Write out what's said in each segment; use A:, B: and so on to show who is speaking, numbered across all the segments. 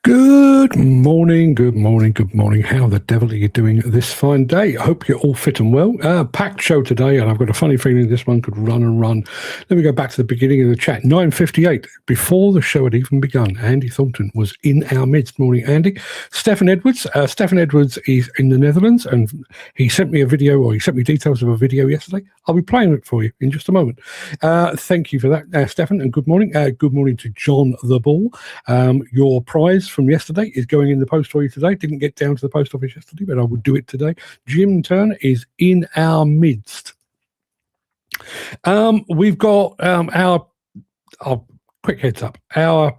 A: Good morning, good morning, good morning. How the devil are you doing this fine day? I hope you're all fit and well. Packed show today, and I've got a funny feeling this one could run and run. Let me go back to the beginning of the chat. 9:58, before the show had even begun, Andy Thornton was in our midst. Morning, Andy. Stefan Edwards. Stefan Edwards is in the Netherlands, and he sent me a video, or he sent me details of a video yesterday. I'll be playing it for you in just a moment. Thank you for that, Stefan, and good morning. Good morning to John the Ball. Your prize from yesterday is going in the post for you today. Didn't get down to the post office yesterday, but I will do it today. Jim Turner is in our midst. We've got our quick heads up. Our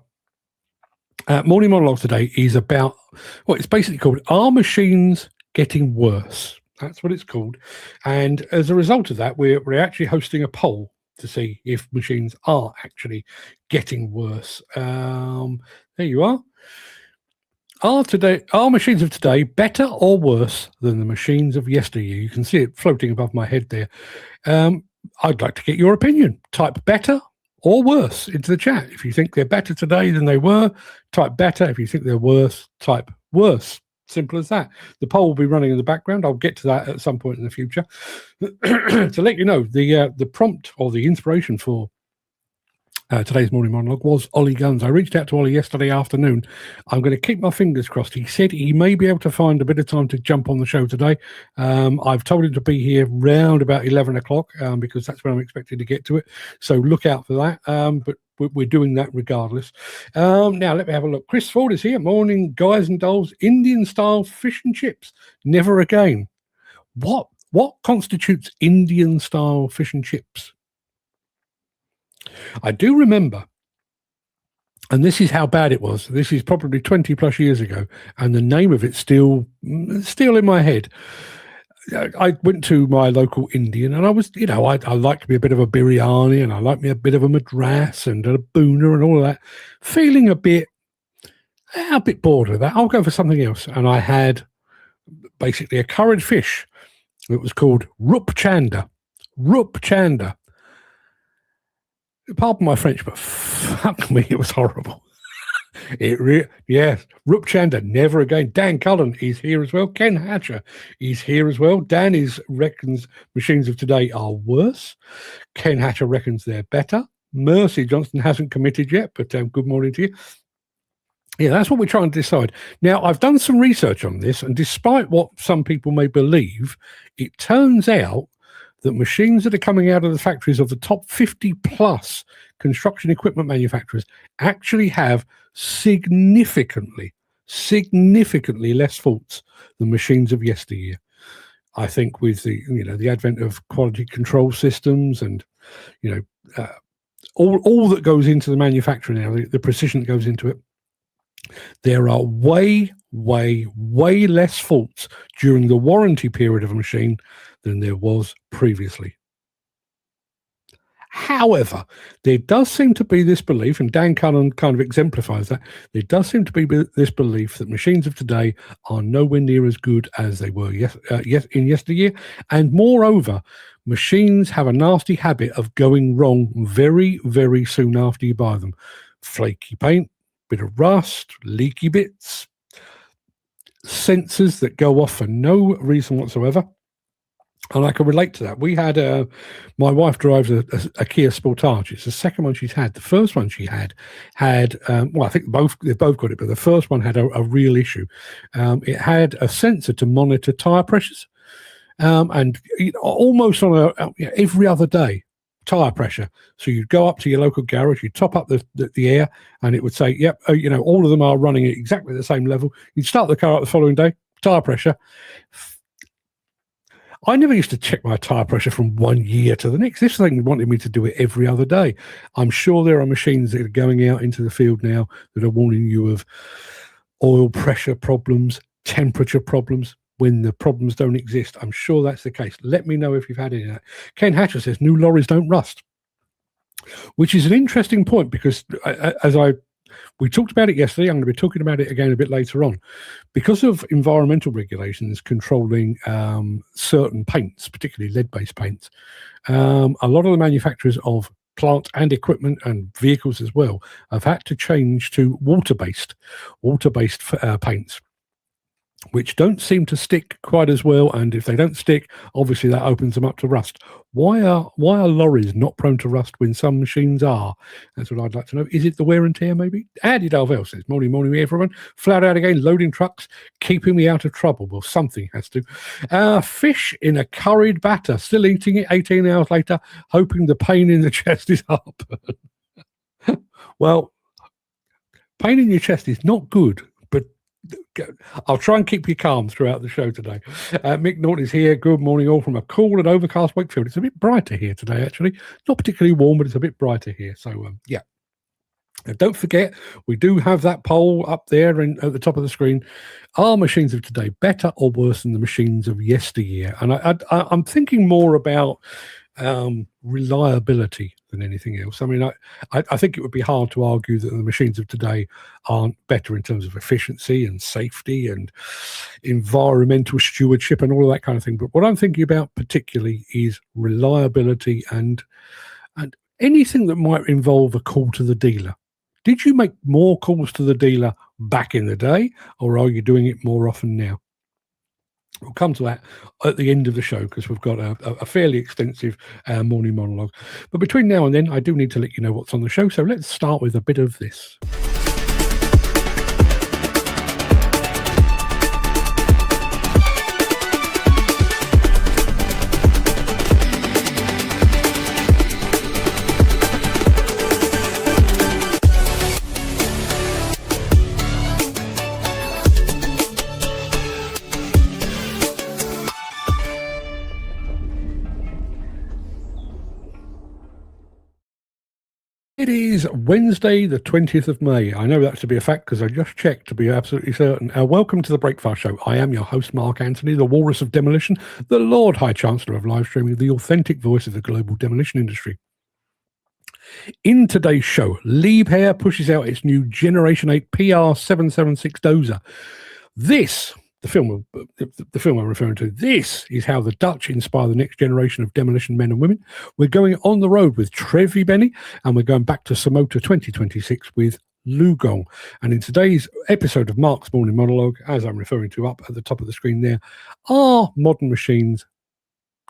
A: morning monologue today is about what it's basically called: Are Machines Getting Worse? That's what it's called. And as a result of that, we're actually hosting a poll to see if machines are actually getting worse. There you are. Are machines of today better or worse than the machines of yesteryear? You can see it floating above my head there. I'd like to get your opinion. Type better or worse into the chat. If you think they're better today than they were, type better. If you think they're worse, type worse. Simple as that. The poll will be running in the background. I'll get to that at some point in the future. To let you know, the prompt or the inspiration for today's morning monologue was Ollie Guns. I reached out to Ollie yesterday afternoon. I'm going to keep my fingers crossed. He said he may be able to find a bit of time to jump on the show today. I've told him to be here round about 11 o'clock because that's when I'm expected to get to it. So look out for that. But we're doing that regardless. Now, let me have a look. Chris Ford is here. Morning, guys and dolls. Indian-style fish and chips. Never again. What constitutes Indian-style fish and chips? I do remember, and this is how bad it was. This is probably 20 plus years ago, and the name of it's still in my head. I went to my local Indian, and I was, I like me a bit of a biryani, and I like me a bit of a madras and a boona and all of that. Feeling a bit bored of that. I'll go for something else, and I had basically a curried fish. It was called rup chanda. Pardon my French, but fuck me, it was horrible. Rup Chanda, never again. Dan Cullen is here as well. Ken Hatcher is here as well. Dan reckons machines of today are worse. Ken Hatcher reckons they're better. Mercy Johnson hasn't committed yet, but good morning to you. Yeah, that's what we're trying to decide. Now, I've done some research on this, and despite what some people may believe, it turns out that machines that are coming out of the factories of the top 50 plus construction equipment manufacturers actually have significantly less faults than machines of yesteryear. I think with the advent of quality control systems and all that goes into the manufacturing now, the precision that goes into it, there are way less faults during the warranty period of a machine than there was previously. However, there does seem to be this belief, and Dan Cullen kind of exemplifies that, there does seem to be this belief that machines of today are nowhere near as good as they were in yesteryear. And moreover, machines have a nasty habit of going wrong very, very soon after you buy them. Flaky paint, bit of rust, leaky bits, sensors that go off for no reason whatsoever. And I can relate to that. We had my wife drives a Kia Sportage. It's the second one she's had. The first one she had well, I think they've both got it, but the first one had a real issue. It had a sensor to monitor tire pressures, and almost on every other day, tire pressure. So you'd go up to your local garage, you top up the air, and it would say, "Yep, all of them are running at exactly the same level." You'd start the car up the following day, tire pressure. I never used to check my tire pressure from 1 year to the next. This thing wanted me to do it every other day. I'm sure there are machines that are going out into the field now that are warning you of oil pressure problems, temperature problems, when the problems don't exist. I'm sure that's the case. Let me know if you've had any of that. Ken Hatcher says new lorries don't rust, which is an interesting point because we talked about it yesterday. I'm going to be talking about it again a bit later on. Because of environmental regulations controlling certain paints, particularly lead-based paints, a lot of the manufacturers of plant and equipment and vehicles as well have had to change to water-based paints, which don't seem to stick quite as well. And if they don't stick, obviously that opens them up to rust. Why are lorries not prone to rust when some machines are? That's what I'd like to know. Is it the wear and tear, maybe? Andy Dalvell says, morning, everyone. Flat out again, loading trucks, keeping me out of trouble. Well, something has to. Fish in a curried batter, still eating it 18 hours later, hoping the pain in the chest is up. Well, pain in your chest is not good, but I'll try and keep you calm throughout the show today. Mick Norton is here. Good morning, all from a cool and overcast Wakefield. It's a bit brighter here today, actually. Not particularly warm, but it's a bit brighter here. So, yeah. And don't forget, we do have that poll up there and at the top of the screen. Are machines of today better or worse than the machines of yesteryear? And I'm thinking more about reliability than anything else. I mean, I think it would be hard to argue that the machines of today aren't better in terms of efficiency and safety and environmental stewardship and all of that kind of thing. But what I'm thinking about particularly is reliability and anything that might involve a call to the dealer. Did you make more calls to the dealer back in the day, or are you doing it more often now? We'll come to that at the end of the show because we've got a fairly extensive morning monologue. But between now and then, I do need to let you know what's on the show. So let's start with a bit of this. It is Wednesday, the 20th of May. I know that to be a fact because I just checked to be absolutely certain. Welcome to the Breakfast Show. I am your host, Mark Anthony, the Walrus of Demolition, the Lord High Chancellor of live streaming, the authentic voice of the global demolition industry. In today's show, Liebherr pushes out its new Generation 8 PR776 dozer. The film I'm referring to, this is how the Dutch inspire the next generation of demolition men and women. We're going on the road with Trevi Benne, and we're going back to SaMoTeR 2026 with LiuGong. And in today's episode of Mark's Morning Monologue, as I'm referring to up at the top of the screen there, are modern machines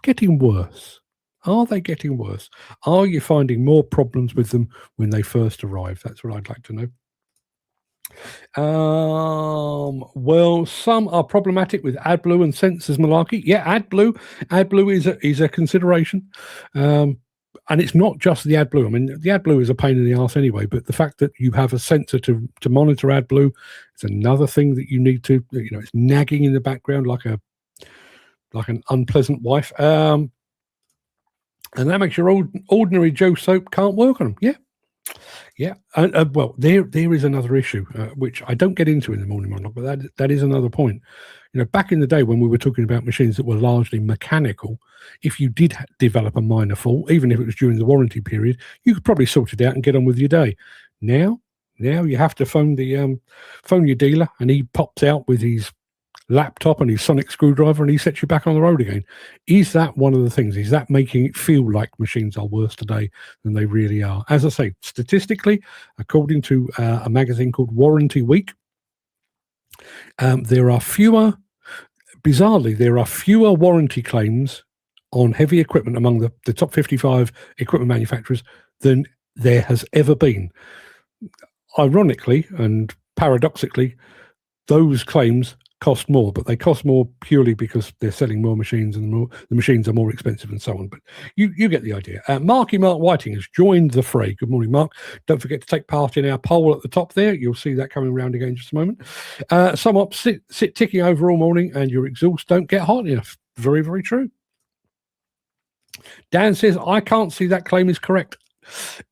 A: getting worse? Are they getting worse? Are you finding more problems with them when they first arrive? That's what I'd like to know. Well, some are problematic with AdBlue and sensors malarkey. Yeah, AdBlue is a consideration. And it's not just the AdBlue. I mean, the AdBlue is a pain in the arse anyway, but the fact that you have a sensor to monitor AdBlue is another thing that you need to, it's nagging in the background like an unpleasant wife. And that makes your ordinary Joe soap can't work on them. Yeah. Yeah, well, there is another issue, which I don't get into in the morning monologue, but that is another point. Back in the day when we were talking about machines that were largely mechanical, if you did develop a minor fault, even if it was during the warranty period, you could probably sort it out and get on with your day. Now you have to phone your dealer, and he pops out with his laptop and his sonic screwdriver and he sets you back on the road again. Is that one of the things? Is that making it feel like machines are worse today than they really are? As I say, statistically, according to a magazine called Warranty Week, there are fewer warranty claims on heavy equipment among the top 55 equipment manufacturers than there has ever been. Ironically and paradoxically, those claims cost more, but they cost more purely because they're selling more machines and the machines are more expensive and so on. But you get the idea. Mark Whiting has joined the fray. Good morning, Mark. Don't forget to take part in our poll at the top there. You'll see that coming around again in just a moment. Some up sit ticking over all morning and your exhaust don't get hot enough. Very, very true. Dan says, I can't see that claim is correct.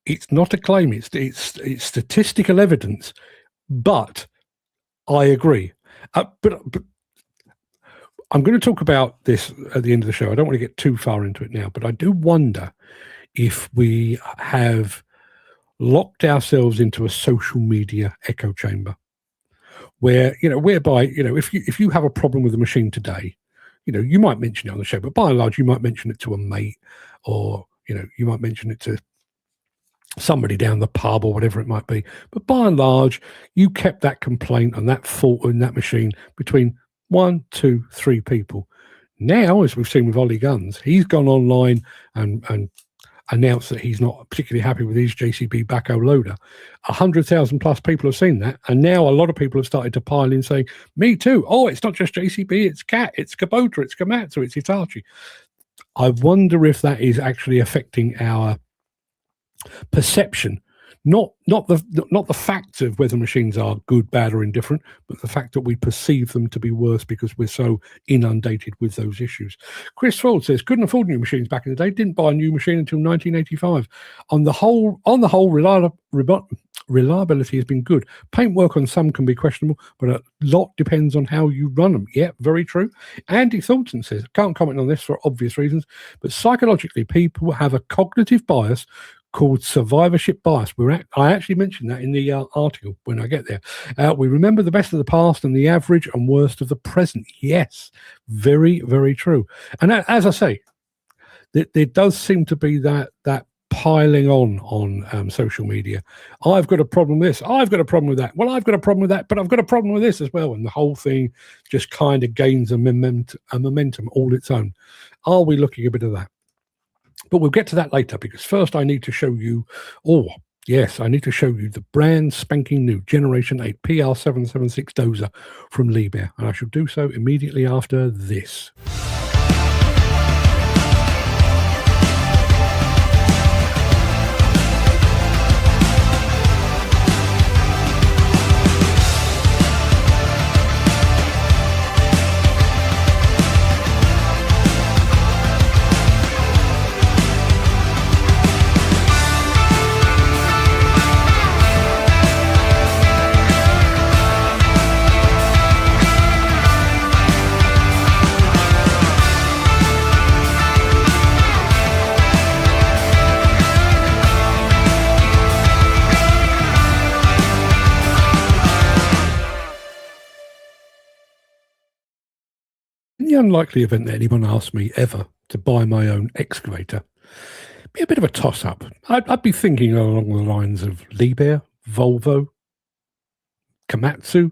A: It's not a claim. It's statistical evidence. But I agree. But I'm going to talk about this at the end of the show. I don't want to get too far into it now, but I do wonder if we have locked ourselves into a social media echo chamber whereby if you have a problem with a machine today, you might mention it on the show, but by and large, you might mention it to a mate, or you might mention it to somebody down the pub or whatever it might be. But by and large, you kept that complaint and that fault in that machine between 1, 2, 3 people. Now, as we've seen with Ollie Guns, he's gone online and announced that he's not particularly happy with his JCB backhoe loader. 100,000 plus people have seen that, and now a lot of people have started to pile in saying, me too. Oh, it's not just JCB, it's CAT, it's Kubota, it's Komatsu, it's Hitachi. I wonder if that is actually affecting our perception, not the fact of whether machines are good, bad, or indifferent, but the fact that we perceive them to be worse because we're so inundated with those issues. Chris Ford says, couldn't afford new machines back in the day, didn't buy a new machine until 1985. On the whole, reliability has been good. Paintwork on some can be questionable, but a lot depends on how you run them. Yeah, very true. Andy Thornton says, can't comment on this for obvious reasons, but psychologically people have a cognitive bias called survivorship bias. I actually mentioned that in the article when I get there. We remember the best of the past and the average and worst of the present. Yes, very, very true. And as I say, there does seem to be that piling on social media. I've got a problem with this. I've got a problem with that. Well, I've got a problem with that, but I've got a problem with this as well. And the whole thing just kind of gains a momentum all its own. Are we looking at a bit of that? But we'll get to that later, because first I need to show you, I need to show you the brand spanking new Generation 8 PR776 dozer from Liebherr. And I shall do so immediately after this. In the unlikely event that anyone asked me ever to buy my own excavator, it'd be a bit of a toss-up. I'd be thinking along the lines of Liebherr, Volvo, Komatsu.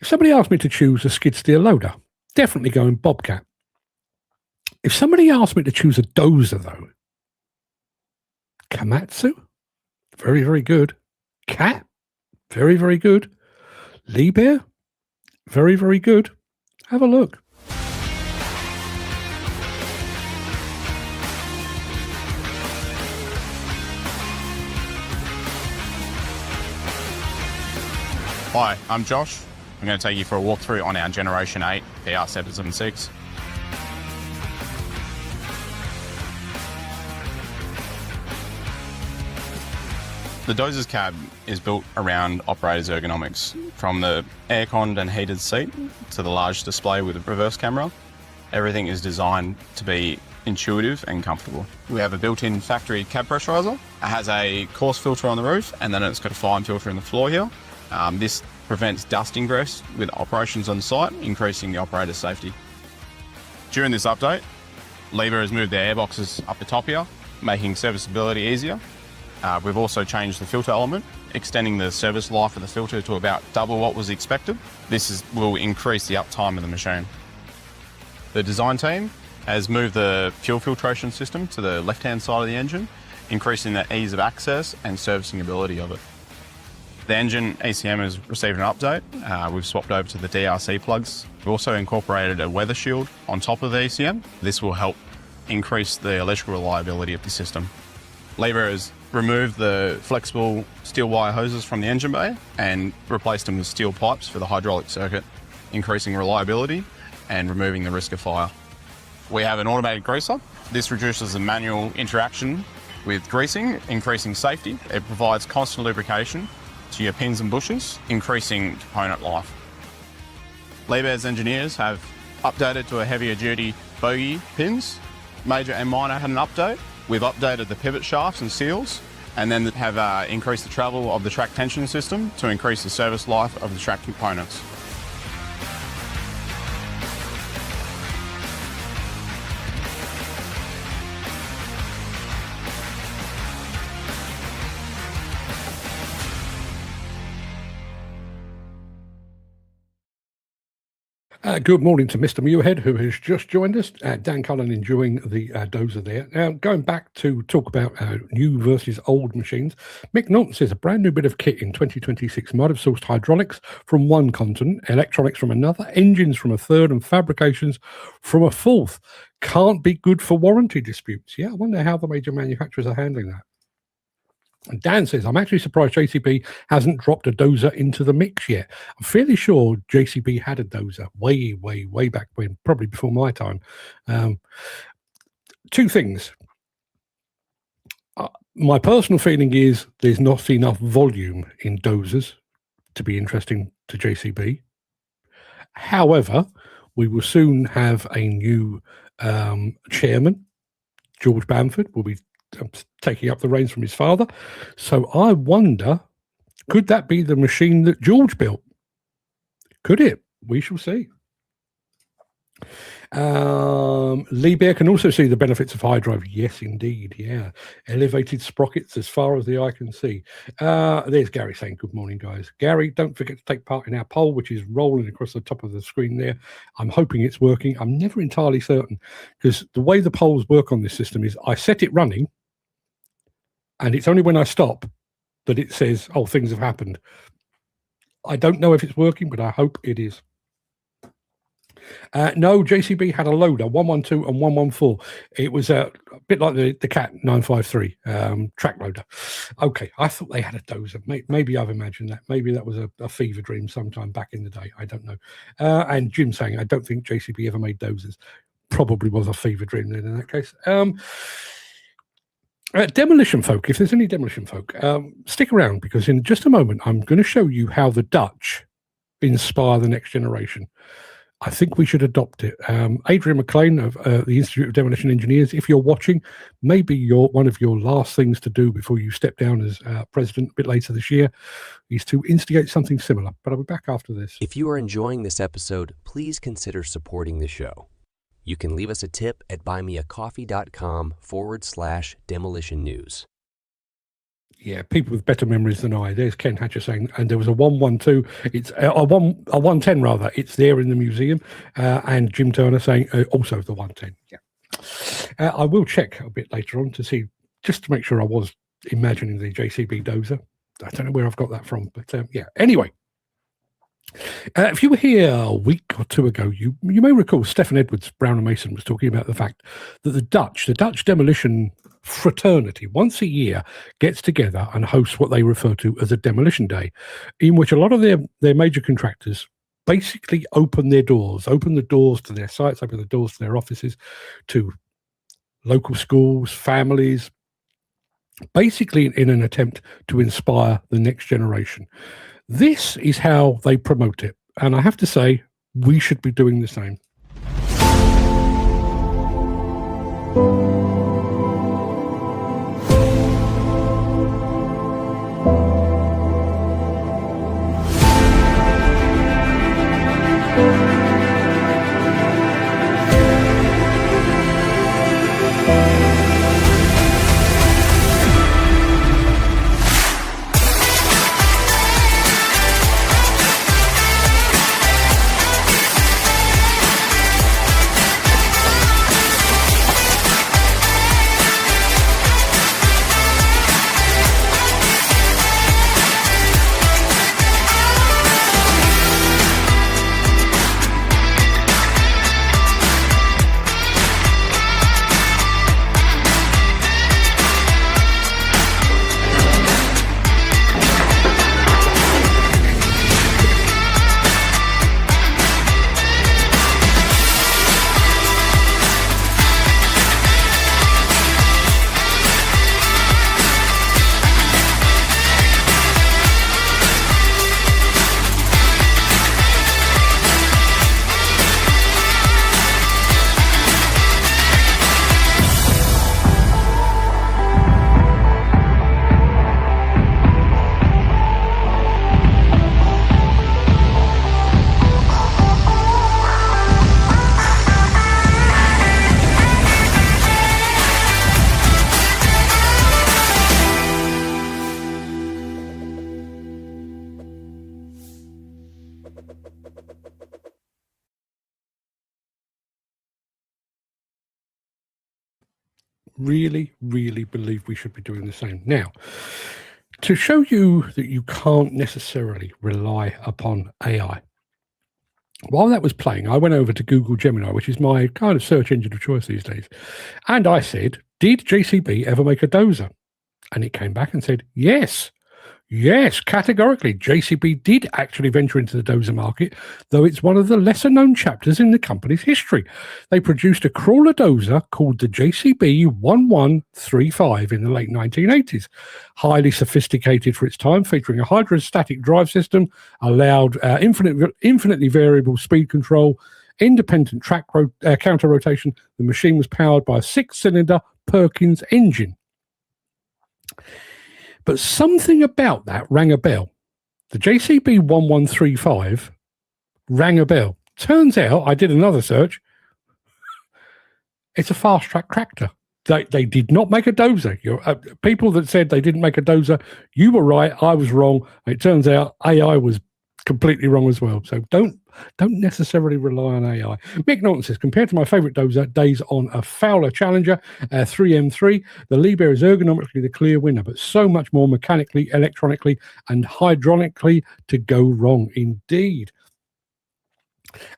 A: If somebody asked me to choose a skid steer loader, definitely going Bobcat. If somebody asked me to choose a dozer, though, Komatsu, very, very good. Cat, very, very good. Liebherr, very, very good. Have a look.
B: Hi, I'm Josh. I'm going to take you for a walkthrough on our Generation 8 PR776. The dozer's cab is built around operator's ergonomics, from the air-conned and heated seat to the large display with a reverse camera. Everything is designed to be intuitive and comfortable. We have a built-in factory cab pressurizer. It has a coarse filter on the roof, and then it's got a fine filter in the floor here. This prevents dust ingress with operations on site, increasing the operator's safety. During this update, Liebherr has moved the airboxes up the top here, making serviceability easier. We've also changed the filter element, extending the service life of the filter to about double what was expected. This will increase the uptime of the machine. The design team has moved the fuel filtration system to the left-hand side of the engine, increasing the ease of access and servicing ability of it. The engine ECM has received an update. We've swapped over to the DRC plugs. We've also incorporated a weather shield on top of the ECM. This will help increase the electrical reliability of the system. Liebherr has removed the flexible steel wire hoses from the engine bay and replaced them with steel pipes for the hydraulic circuit, increasing reliability and removing the risk of fire. We have an automated greaser. This reduces the manual interaction with greasing, increasing safety. It provides constant lubrication to your pins and bushes, increasing component life. Liebherr's engineers have updated to a heavier duty bogie pins. Major and minor had an update. We've updated the pivot shafts and seals, and then have increased the travel of the track tension system to increase the service life of the track components.
A: Good morning to Mr. Muirhead, who has just joined us. Dan Cullen enjoying the dozer there. Now, going back to talk about new versus old machines, Mick Norton says a brand new bit of kit in 2026 might have sourced hydraulics from one continent, electronics from another, engines from a third, and fabrications from a fourth. Can't be good for warranty disputes. Yeah, I wonder how the major manufacturers are handling that. And Dan says, I'm actually surprised JCB hasn't dropped a dozer into the mix yet. I'm fairly sure JCB had a dozer way back when, probably before my time. Two things. My personal feeling is there's not enough volume in dozers to be interesting to JCB. However, we will soon have a new chairman. George Bamford will be taking up the reins from his father. So I wonder, could that be the machine that George built? Could it? We shall see. Liebherr can also see the benefits of high drive. Yes, indeed. Yeah. Elevated sprockets as far as the eye can see. There's Gary saying, good morning, guys. Gary, don't forget to take part in our poll, which is rolling across the top of the screen there. I'm hoping it's working. I'm never entirely certain because the way the polls work on this system is I set it running, and it's only when I stop that it says, oh, things have happened. I don't know if it's working, but I hope it is. No, JCB had a loader, 112 and 114. It was a bit like the Cat 953 track loader. Okay, I thought they had a dozer. Maybe I've imagined that. Maybe that was a fever dream sometime back in the day. I don't know. And Jim saying, I don't think JCB ever made dozers. Probably was a fever dream then in that case. Demolition folk, if there's any demolition folk, stick around because in just a moment I'm going to show you how the Dutch inspire the next generation. I think we should adopt it. Adrian McLean of the Institute of Demolition Engineers, if you're watching, maybe one of your last things to do before you step down as president a bit later this year is to instigate something similar. But I'll be back after this.
C: If you are enjoying this episode, please consider supporting the show. You can leave us a tip at buymeacoffee.com/demolition news.
A: Yeah, people with better memories than I. There's Ken Hatcher saying, and there was a 112. It's a 110 rather. It's there in the museum. And Jim Turner saying also the 110. Yeah, I will check a bit later on to see, just to make sure I was imagining the JCB dozer. I don't know where I've got that from, but yeah. Anyway. If you were here a week or two ago, you may recall Stephen Edwards, Brown and Mason, was talking about the fact that the Dutch demolition fraternity once a year gets together and hosts what they refer to as a demolition day, in which a lot of their major contractors basically open the doors to their sites, open the doors to their offices, to local schools, families, basically in an attempt to inspire the next generation. This is how they promote it. And I have to say, we should be doing the same. really, really believe we should be doing the same. Now, to show you that you can't necessarily rely upon AI, while that was playing, I went over to Google Gemini, which is my kind of search engine of choice these days. And I said, did JCB ever make a dozer? And it came back and said, yes. Yes, categorically. JCB did actually venture into the dozer market, though it's one of the lesser known chapters in the company's history. They produced a crawler dozer called the JCB 1135 in the late 1980s. Highly sophisticated for its time, featuring a hydrostatic drive system, allowed infinitely variable speed control, independent track counter rotation. The machine was powered by a 6-cylinder Perkins engine. But something about that rang a bell. The JCB 1135 rang a bell. Turns out, I did another search, it's a fast-track tractor. They did not make a dozer. People that said they didn't make a dozer, you were right, I was wrong. It turns out AI was completely wrong as well. So don't necessarily rely on AI. Mick Norton says, compared to my favourite dozer days on a Fowler Challenger 3M3, the Liebherr is ergonomically the clear winner, but so much more mechanically, electronically, and hydronically to go wrong indeed.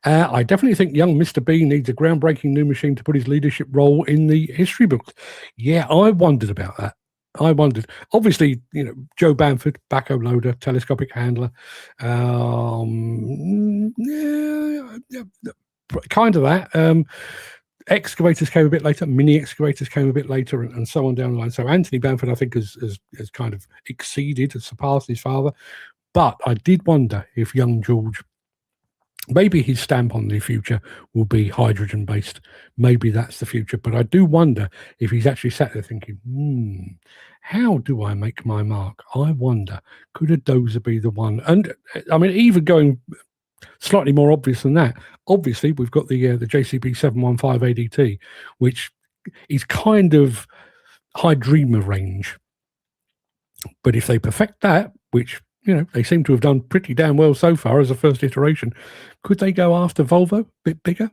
A: I definitely think young Mr. B needs a groundbreaking new machine to put his leadership role in the history books. Yeah, I wondered about that. I wondered. Obviously, Joe Bamford, backhoe loader, telescopic handler, kind of that. Excavators came a bit later, mini excavators came a bit later, and so on down the line. So Anthony Bamford, I think, has kind of surpassed his father. But I did wonder if young George, maybe his stamp on the future will be hydrogen based. Maybe that's the future. But I do wonder if he's actually sat there thinking, how do I make my mark? I wonder, could a dozer be the one? And I mean, even going slightly more obvious than that, obviously we've got the JCB 715 ADT, which is kind of high dreamer range. But if they perfect that, which they seem to have done pretty damn well so far as a first iteration, could they go after Volvo a bit bigger?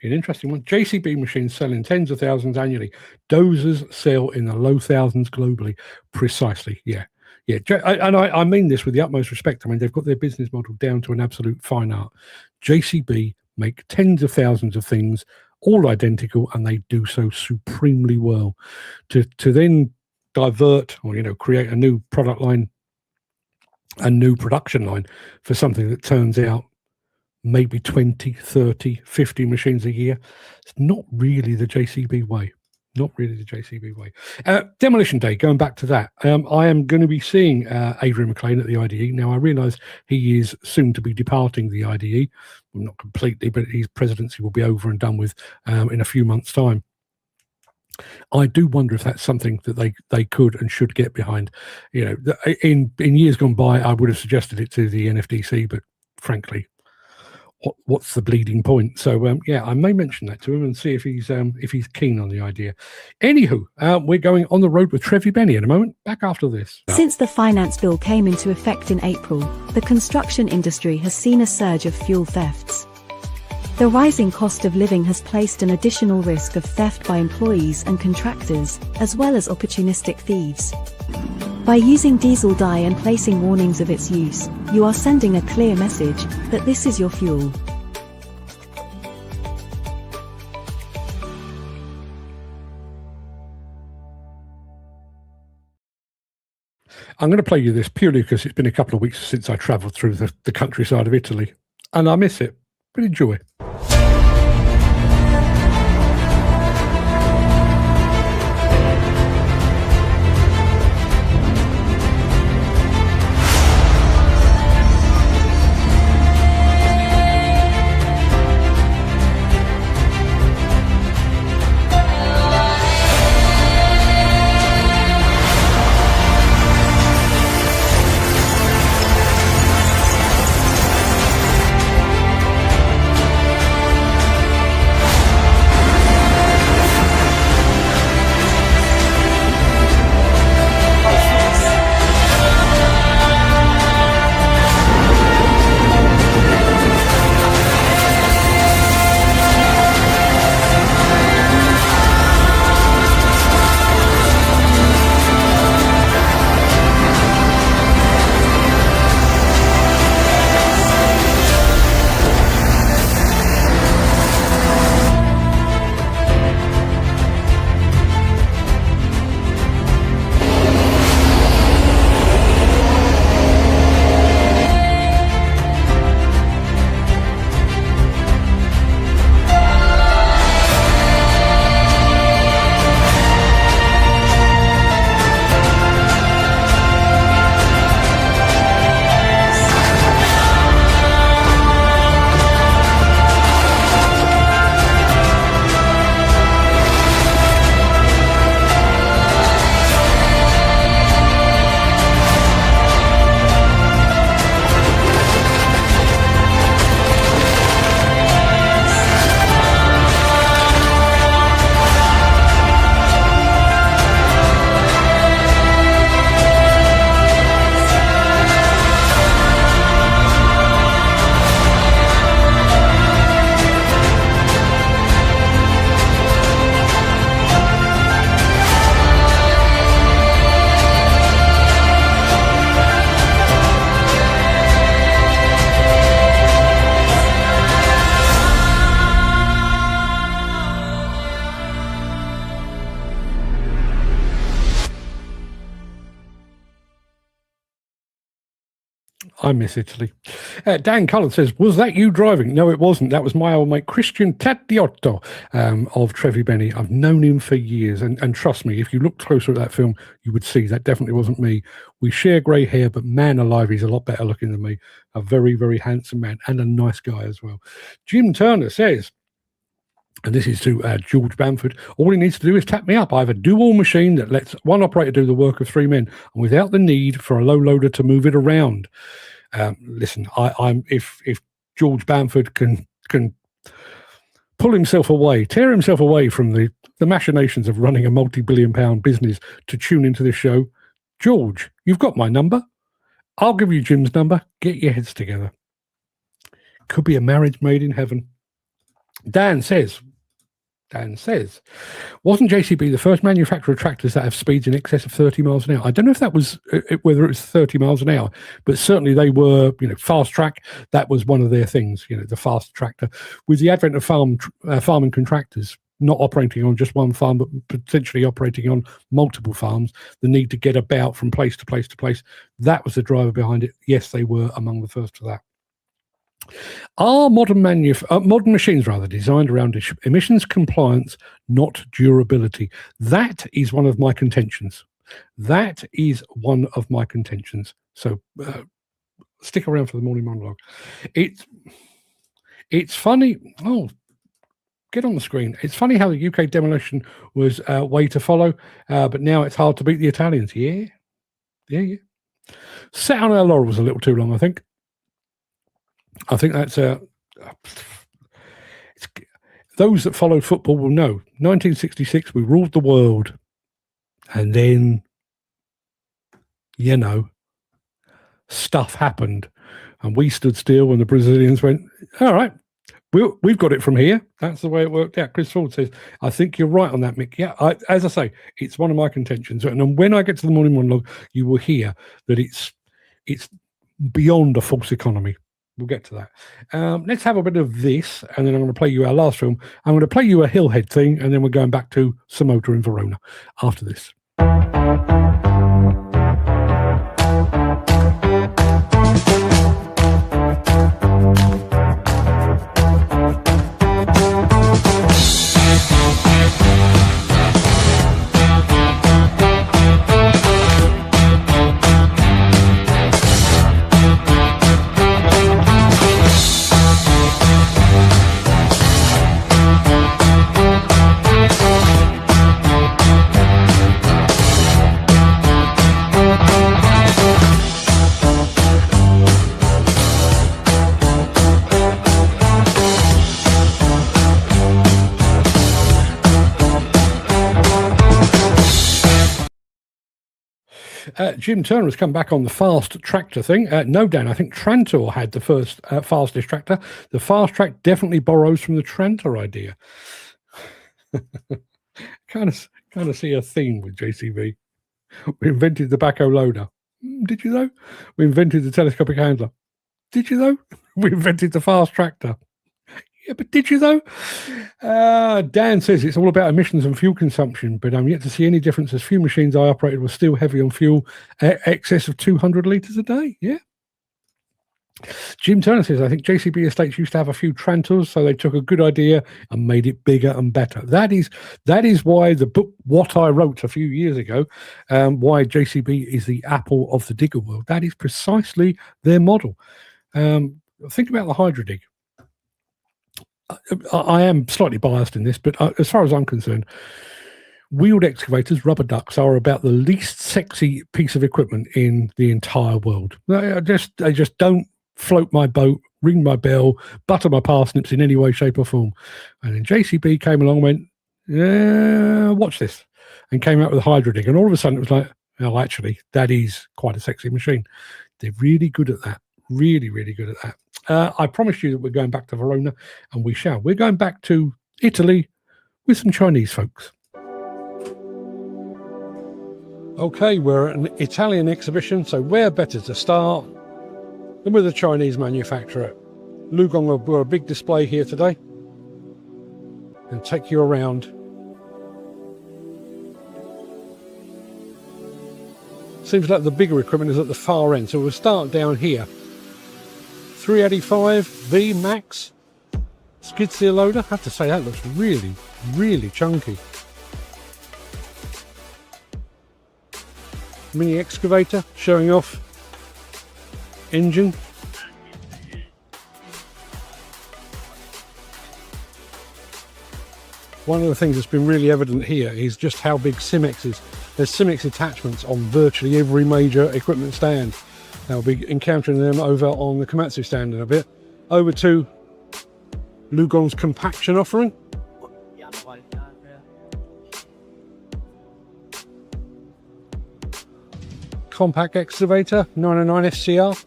A: An interesting one. JCB machines sell in tens of thousands annually. Dozers sell in the low thousands globally. Precisely, yeah. And I mean this with the utmost respect. I mean, they've got their business model down to an absolute fine art. JCB make tens of thousands of things, all identical, and they do so supremely well. To then divert or create a new product line, a new production line for something that turns out maybe 20, 30, 50 machines a year. It's not really the JCB way. Not really the JCB way. Demolition Day, going back to that. I am going to be seeing Adrian McLean at the IDE. Now, I realise he is soon to be departing the IDE. Well, not completely, but his presidency will be over and done with in a few months' time. I do wonder if that's something that they could and should get behind. In years gone by, I would have suggested it to the NFDC, but frankly, what's the bleeding point? So I may mention that to him and see if he's keen on the idea. Anywho, we're going on the road with Trevi Benne in a moment. Back after this.
D: Since the finance bill came into effect in April, the construction industry has seen a surge of fuel thefts. The rising cost of living has placed an additional risk of theft by employees and contractors, as well as opportunistic thieves. By using diesel dye and placing warnings of its use, you are sending a clear message that this is your fuel.
A: I'm going to play you this purely because it's been a couple of weeks since I travelled through the countryside of Italy, and I miss it, but enjoy. I miss Italy. Dan Cullen says, was that you driving? No, it wasn't. That was my old mate, Christian Taddiotto of Trevi Benne. I've known him for years. And trust me, if you look closer at that film, you would see that definitely wasn't me. We share grey hair, but man alive, he's a lot better looking than me. A very, very handsome man and a nice guy as well. Jim Turner says, and this is to George Bamford, all he needs to do is tap me up. I have a dual machine that lets one operator do the work of three men and without the need for a low loader to move it around. Listen, I'm if George Bamford can pull himself away, tear himself away from the machinations of running a multi-billion-pound business to tune into this show, George, you've got my number. I'll give you Jim's number. Get your heads together. Could be a marriage made in heaven. Dan says, wasn't JCB the first manufacturer of tractors that have speeds in excess of 30 miles an hour? I don't know if that was, whether it was 30 miles an hour, but certainly they were, fast track. That was one of their things, the fast tractor. With the advent of farming contractors, not operating on just one farm, but potentially operating on multiple farms, the need to get about from place to place to place, that was the driver behind it. Yes, they were among the first for that. Are modern machines designed around emissions compliance, not durability? That is one of my contentions. So stick around for the morning monologue. It's funny. Oh, get on the screen. It's funny how the UK demolition was a way to follow, but now it's hard to beat the Italians. Yeah. Sat on our laurels a little too long, I think. That's those that follow football will know. 1966, we ruled the world, and then stuff happened, and we stood still, and the Brazilians went, "All right, we've got it from here." That's the way it worked out. Chris Ford says, "I think you're right on that, Mick." Yeah, as I say, it's one of my contentions, and when I get to the morning monologue, you will hear that it's beyond a false economy. We'll get to that. Let's have a bit of this, and then I'm going to play you our last film. I'm going to play you a Hillhead thing, and then we're going back to SaMoTeR in Verona after this. Jim Turner has come back on the fast tractor thing. No, Dan, I think Trantor had the first fastest tractor. The fast track definitely borrows from the Trantor idea. kind of see a theme with JCB. We invented the backhoe loader. Did you know? We invented the telescopic handler. Did you know? We invented the fast tractor. Yeah, but did you though? Dan says it's all about emissions and fuel consumption, but I'm yet to see any difference as few machines I operated were still heavy on fuel, excess of 200 litres a day. Yeah. Jim Turner says, I think JCB estates used to have a few Trantors, so they took a good idea and made it bigger and better. That is why the book What I Wrote a few years ago, why JCB is the Apple of the digger world. That is precisely their model. Think about the Hydra dig. I am slightly biased in this, but as far as I'm concerned, wheeled excavators, rubber ducks, are about the least sexy piece of equipment in the entire world. They just don't float my boat, ring my bell, butter my parsnips in any way, shape or form. And then JCB came along and went, yeah, watch this, and came out with a Hydra dig. And all of a sudden it was like, oh, actually, that is quite a sexy machine. They're really good at that. Really, really good at that. I promise you that we're going back to Verona, and we shall. We're going back to Italy with some Chinese folks. Okay, we're at an Italian exhibition, so where better to start than with a Chinese manufacturer. LiuGong will do a big display here today and take you around Seems like the bigger equipment is at the far end. So we'll start down here. 385V Max skid steer loader. I have to say that looks really, really chunky. Mini excavator showing off engine. One of the things that's been really evident here is just how big Simex is. There's Simex attachments on virtually every major equipment stand. I'll be encountering them over on the Komatsu stand in a bit. Over to LiuGong's compaction offering. Compact excavator, 909 FCR.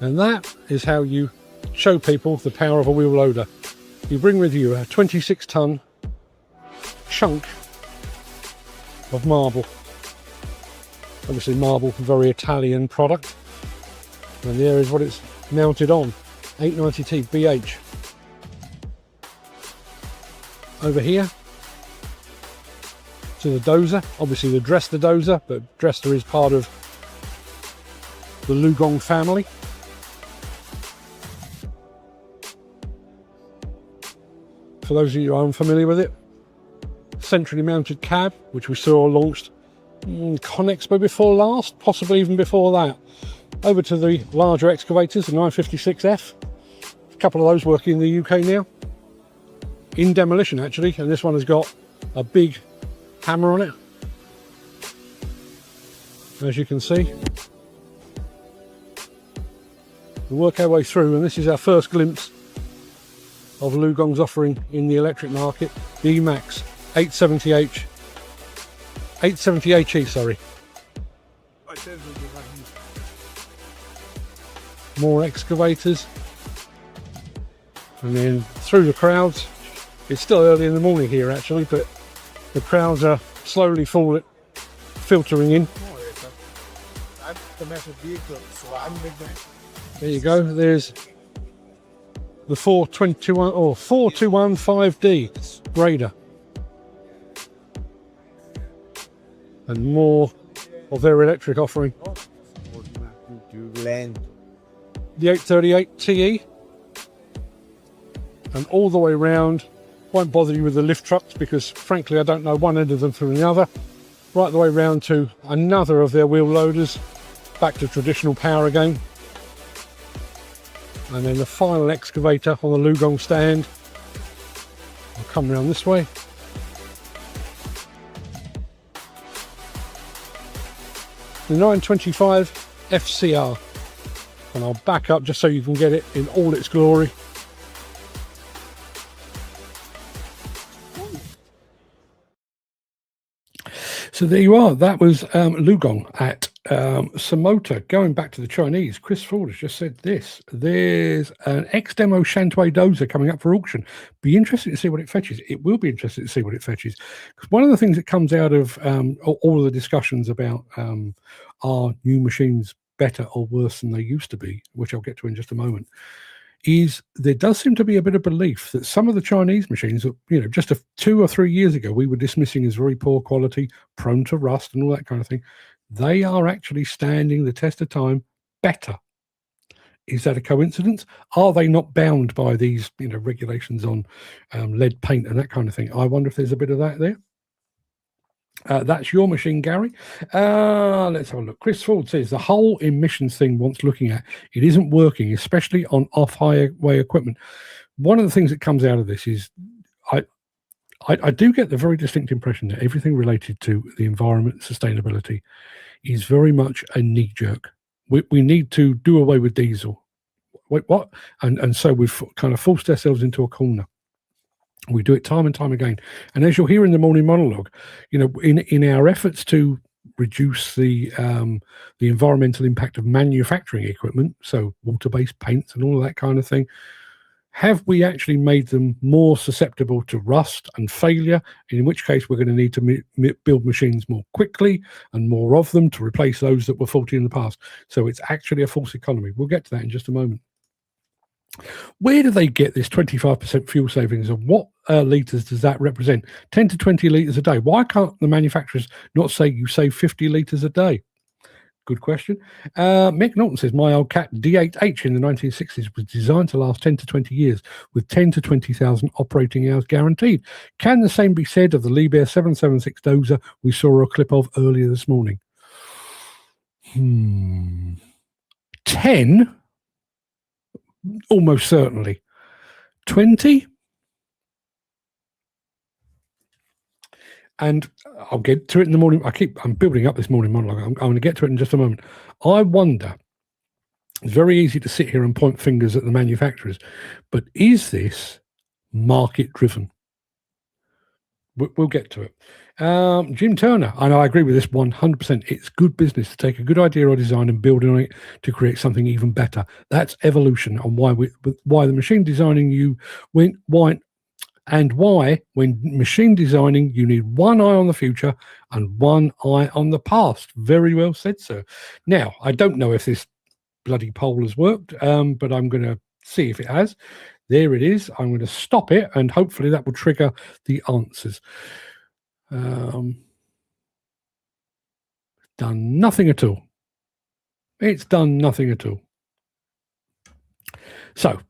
A: And that is how you show people the power of a wheel loader. You bring with you a 26-ton chunk of marble. Obviously marble, very Italian product. And there is what it's mounted on, 890T BH. Over here to the dozer, obviously the Dresser dozer, but Dresser is part of the LiuGong family. For those of you who are unfamiliar with it, centrally mounted cab, which we saw launched ConExpo before last, possibly even before that. Over to the larger excavators, the 956F. A couple of those working in the UK now. In Demolition actually, and this one has got a big hammer on it. As you can see. We'll work our way through, and this is our first glimpse of LiuGong's offering in the electric market, the E-Max 870HE, sorry. More excavators, and then through the crowds. It's still early in the morning here actually, but the crowds are slowly filtering in. There you go, there's the 421 or 4215D grader, and more of their electric offering. The 838 TE, and all the way around. Won't bother you with the lift trucks because frankly I don't know one end of them from the other. Right the way round to another of their wheel loaders, back to traditional power again. And then the final excavator on the LiuGong stand. I'll come round this way. The 925 FCR. And I'll back up just so you can get it in all its glory. So there you are. That was LiuGong at SaMoTeR. Going back to the Chinese, Chris Ford has just said this. There's an ex-demo Shantway dozer coming up for auction. Be interested to see what it fetches. It will be interesting to see what it fetches. Because one of the things that comes out of all of the discussions about are new machines better or worse than they used to be, which I'll get to in just a moment, is there does seem to be a bit of belief that some of the Chinese machines that, you know, just 2 or 3 years ago we were dismissing as very poor quality, prone to rust and all that kind of thing, they are actually standing the test of time better. Is that a coincidence? Are they not bound by these, you know, regulations on lead paint and that kind of thing? I wonder if there's a bit of that there. That's your machine, Gary. Let's have a look. Chris Ford says the whole emissions thing wants looking at. It isn't working, especially on off-highway equipment. One of the things that comes out of this is I do get the very distinct impression that everything related to the environment, sustainability, is very much a knee-jerk. We need to do away with diesel. Wait, what? And so we've kind of forced ourselves into a corner. We do it time and time again. And as you'll hear in the morning monologue, you know, in our efforts to reduce the environmental impact of manufacturing equipment, so water-based paints and all of that kind of thing, have we actually made them more susceptible to rust and failure, in which case we're going to need to build machines more quickly and more of them to replace those that were faulty in the past. So it's actually a false economy. We'll get to that in just a moment. Where do they get this 25% fuel savings, and what litres does that represent? 10 to 20 litres a day. Why can't the manufacturers not say you save 50 litres a day? Good question. Mick Norton says, my old cat D8H in the 1960s was designed to last 10 to 20 years with 10 to 20,000 operating hours guaranteed. Can the same be said of the Liebherr 776 dozer we saw a clip of earlier this morning? 10? Almost certainly. 20? And I'll get to it in the morning. I'm building up this morning monologue. I'm going to get to it in just a moment. I wonder, it's very easy to sit here and point fingers at the manufacturers, but is this market driven? We'll get to it. Jim Turner, and I agree with this 100%. It's good business to take a good idea or design and build on it to create something even better. That's evolution, and why the machine designing when machine designing, you need one eye on the future and one eye on the past. Very well said, sir. Now, I don't know if this bloody poll has worked, but I'm going to see if it has. There it is. I'm going to stop it, and hopefully that will trigger the answers. Done nothing at all. It's done nothing at all. So,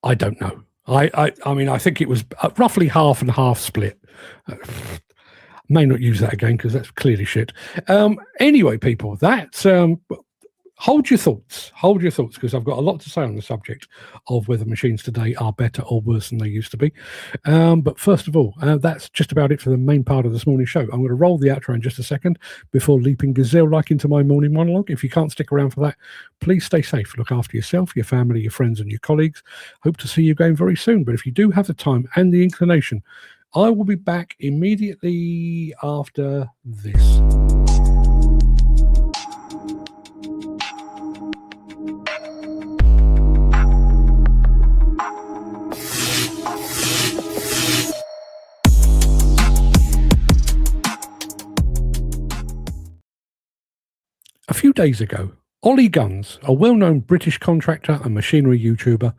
A: I don't know. I mean, I think it was roughly half and half split. May not use that again because that's clearly shit. Anyway, people, that's hold your thoughts because I've got a lot to say on the subject of whether machines today are better or worse than they used to be. But first of all, that's just about it for the main part of this morning's show. I'm going to roll the outro in just a second before leaping gazelle-like into my morning monologue. If you can't stick around for that, please stay safe. Look after yourself, your family, your friends, and your colleagues. Hope to see you again very soon. But if you do have the time and the inclination, I will be back immediately after this. A few days ago, Ollie Guns, a well-known British contractor and machinery YouTuber,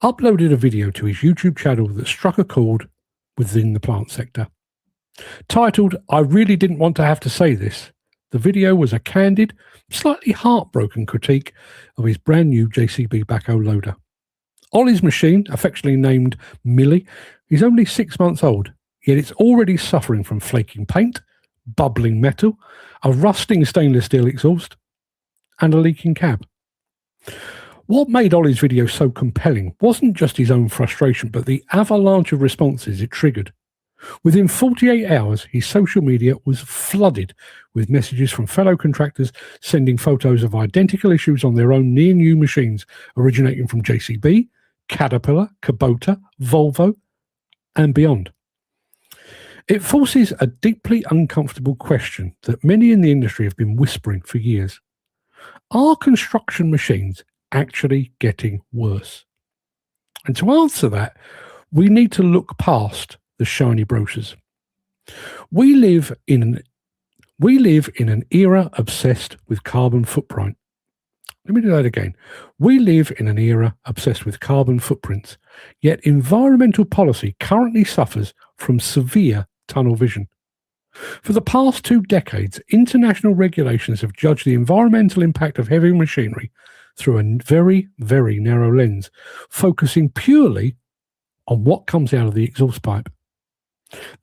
A: uploaded a video to his YouTube channel that struck a chord within the plant sector. Titled, I Really Didn't Want to Have to Say This, the video was a candid, slightly heartbroken critique of his brand new JCB backhoe loader. Ollie's machine, affectionately named Millie, is only 6 months old, yet it's already suffering from flaking paint, bubbling metal, a rusting stainless steel exhaust, and a leaking cab. What made Ollie's video so compelling wasn't just his own frustration, but the avalanche of responses it triggered. Within 48 hours, his social media was flooded with messages from fellow contractors sending photos of identical issues on their own near-new machines, originating from JCB, Caterpillar, Kubota, Volvo, and beyond. It forces a deeply uncomfortable question that many in the industry have been whispering for years. Are construction machines actually getting worse? And to answer that, we need to look past the shiny brochures. We live in an era obsessed with carbon footprint. Let me do that again. We live in an era obsessed with carbon footprints, yet environmental policy currently suffers from severe tunnel vision. For the past 2 decades, international regulations have judged the environmental impact of heavy machinery through a very, very narrow lens, focusing purely on what comes out of the exhaust pipe.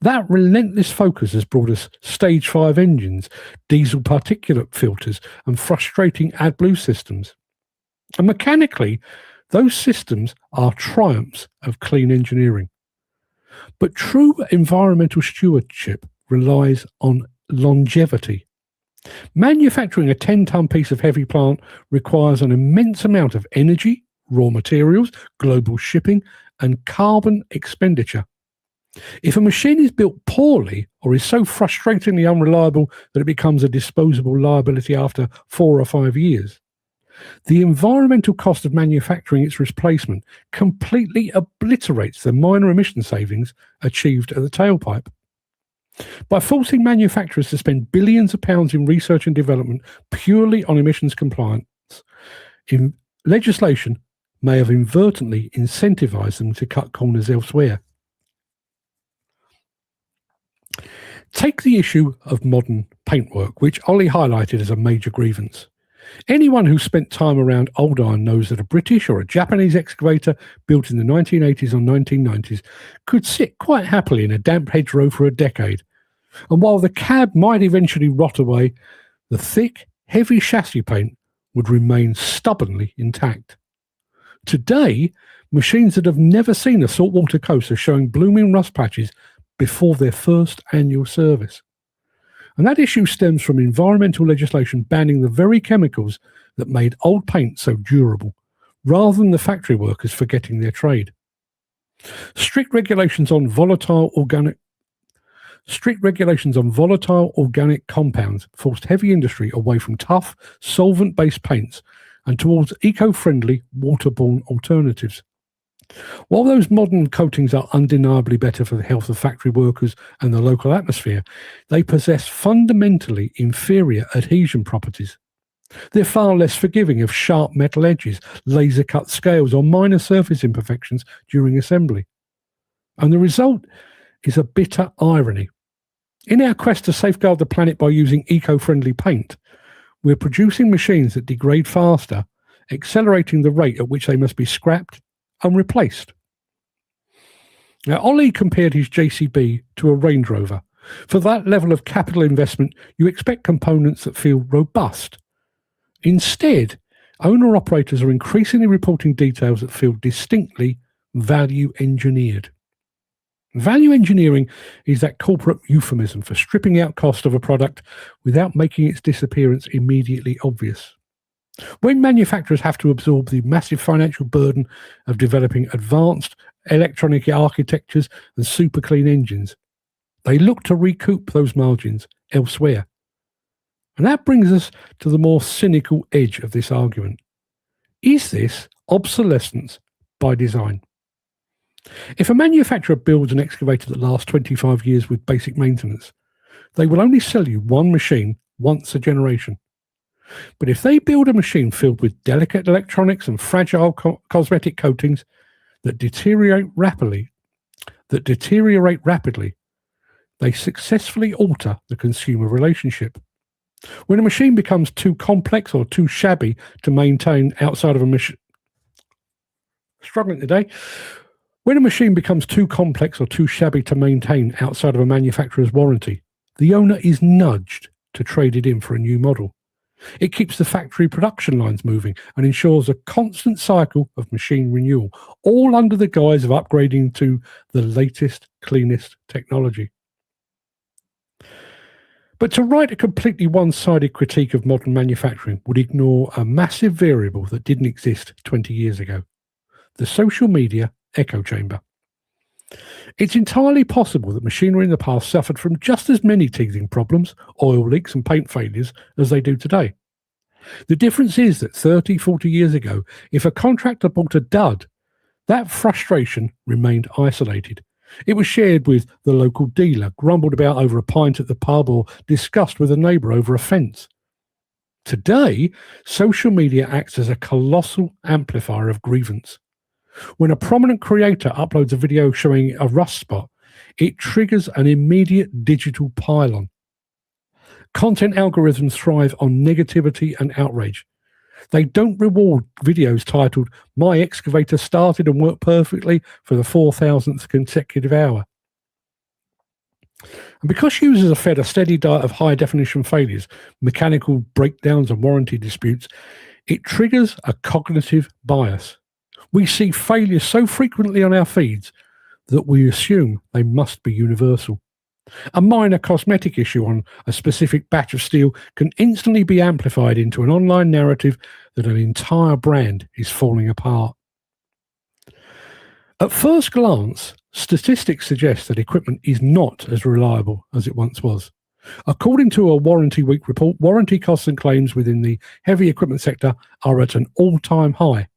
A: That relentless focus has brought us stage 5 engines, diesel particulate filters, and frustrating AdBlue systems. And mechanically, those systems are triumphs of clean engineering. But true environmental stewardship relies on longevity. Manufacturing a 10-ton piece of heavy plant requires an immense amount of energy, raw materials, global shipping, and carbon expenditure. If a machine is built poorly or is so frustratingly unreliable that it becomes a disposable liability after 4 or 5 years, the environmental cost of manufacturing its replacement completely obliterates the minor emission savings achieved at the tailpipe. By forcing manufacturers to spend billions of pounds in research and development purely on emissions compliance, legislation may have inadvertently incentivized them to cut corners elsewhere. Take the issue of modern paintwork, which Ollie highlighted as a major grievance. Anyone who spent time around old iron knows that a British or a Japanese excavator built in the 1980s or 1990s could sit quite happily in a damp hedgerow for a decade. And while the cab might eventually rot away, the thick, heavy chassis paint would remain stubbornly intact. Today, machines that have never seen a saltwater coast are showing blooming rust patches before their first annual service. And that issue stems from environmental legislation banning the very chemicals that made old paint so durable, rather than the factory workers forgetting their trade. Strict regulations on volatile organic compounds forced heavy industry away from tough, solvent-based paints and towards eco-friendly, waterborne alternatives. While those modern coatings are undeniably better for the health of factory workers and the local atmosphere, they possess fundamentally inferior adhesion properties. They're far less forgiving of sharp metal edges, laser-cut scales, or minor surface imperfections during assembly. And the result is a bitter irony. In our quest to safeguard the planet by using eco-friendly paint, we're producing machines that degrade faster, accelerating the rate at which they must be scrapped and replaced. Now, Ollie compared his JCB to a Range Rover. For that level of capital investment, you expect components that feel robust. Instead, owner-operators are increasingly reporting details that feel distinctly value-engineered. Value engineering is that corporate euphemism for stripping out cost of a product without making its disappearance immediately obvious. When manufacturers have to absorb the massive financial burden of developing advanced electronic architectures and super clean engines, they look to recoup those margins elsewhere. And that brings us to the more cynical edge of this argument. Is this obsolescence by design? If a manufacturer builds an excavator that lasts 25 years with basic maintenance, they will only sell you one machine once a generation. But if they build a machine filled with delicate electronics and fragile cosmetic coatings that deteriorate rapidly, they successfully alter the consumer relationship. When a machine becomes too complex or too shabby to maintain outside of a machine, When a machine becomes too complex or too shabby to maintain outside of a manufacturer's warranty, the owner is nudged to trade it in for a new model. It keeps the factory production lines moving and ensures a constant cycle of machine renewal, all under the guise of upgrading to the latest, cleanest technology. But to write a completely one-sided critique of modern manufacturing would ignore a massive variable that didn't exist 20 years ago: the social media echo chamber. It's entirely possible that machinery in the past suffered from just as many teething problems, oil leaks and paint failures as they do today. The difference is that 30, 40 years ago, if a contractor bought a dud, that frustration remained isolated. It was shared with the local dealer, grumbled about over a pint at the pub, or discussed with a neighbour over a fence. Today, social media acts as a colossal amplifier of grievance. When a prominent creator uploads a video showing a rust spot, it triggers an immediate digital pile-on. Content algorithms thrive on negativity and outrage. They don't reward videos titled, "My excavator started and worked perfectly for the 4,000th consecutive hour." And because users are fed a steady diet of high-definition failures, mechanical breakdowns and warranty disputes, it triggers a cognitive bias. We see failures so frequently on our feeds that we assume they must be universal. A minor cosmetic issue on a specific batch of steel can instantly be amplified into an online narrative that an entire brand is falling apart. At first glance, statistics suggest that equipment is not as reliable as it once was. According to a Warranty Week report, warranty costs and claims within the heavy equipment sector are at an all-time high.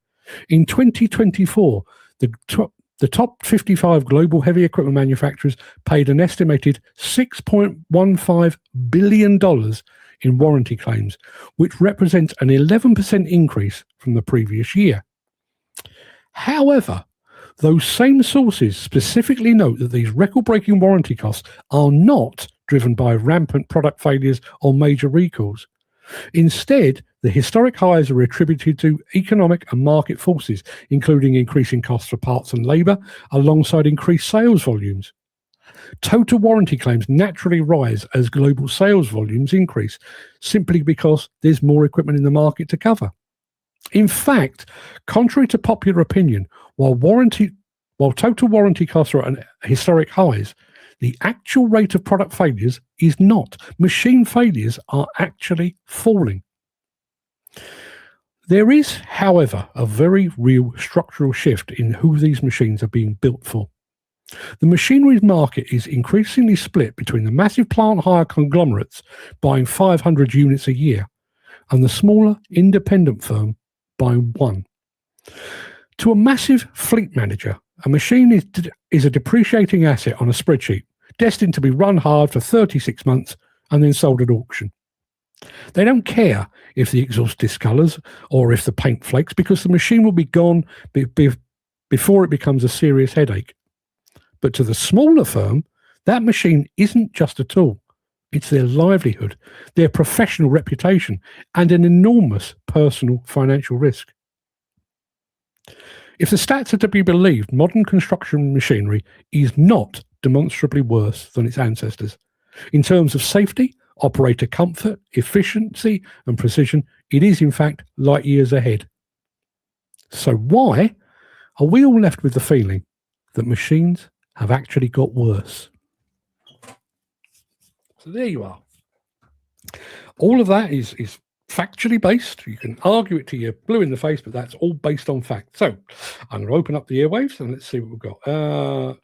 A: In 2024, the top 55 global heavy equipment manufacturers paid an estimated $6.15 billion in warranty claims, which represents an 11% increase from the previous year. However, those same sources specifically note that these record-breaking warranty costs are not driven by rampant product failures or major recalls. Instead, the historic highs are attributed to economic and market forces, including increasing costs for parts and labour, alongside increased sales volumes. Total warranty claims naturally rise as global sales volumes increase, simply because there's more equipment in the market to cover. In fact, contrary to popular opinion, while total warranty costs are at historic highs, the actual rate of product failures is not. Machine failures are actually falling. There is, however, a very real structural shift in who these machines are being built for. The machinery market is increasingly split between the massive plant hire conglomerates buying 500 units a year and the smaller independent firm buying one. To a massive fleet manager, a machine is a depreciating asset on a spreadsheet, destined to be run hard for 36 months and then sold at auction. They don't care if the exhaust discolors or if the paint flakes, because the machine will be gone before it becomes a serious headache. But to the smaller firm, that machine isn't just a tool. It's their livelihood, their professional reputation, and an enormous personal financial risk. If the stats are to be believed, modern construction machinery is not demonstrably worse than its ancestors. In terms of safety, operator comfort, efficiency, and precision, it is in fact light years ahead. So why are we all left with the feeling that machines have actually got worse? So there you are. All of that is factually based. You can argue it till you're blue in the face, but that's all based on fact. So I'm going to open up the airwaves and let's see what we've got.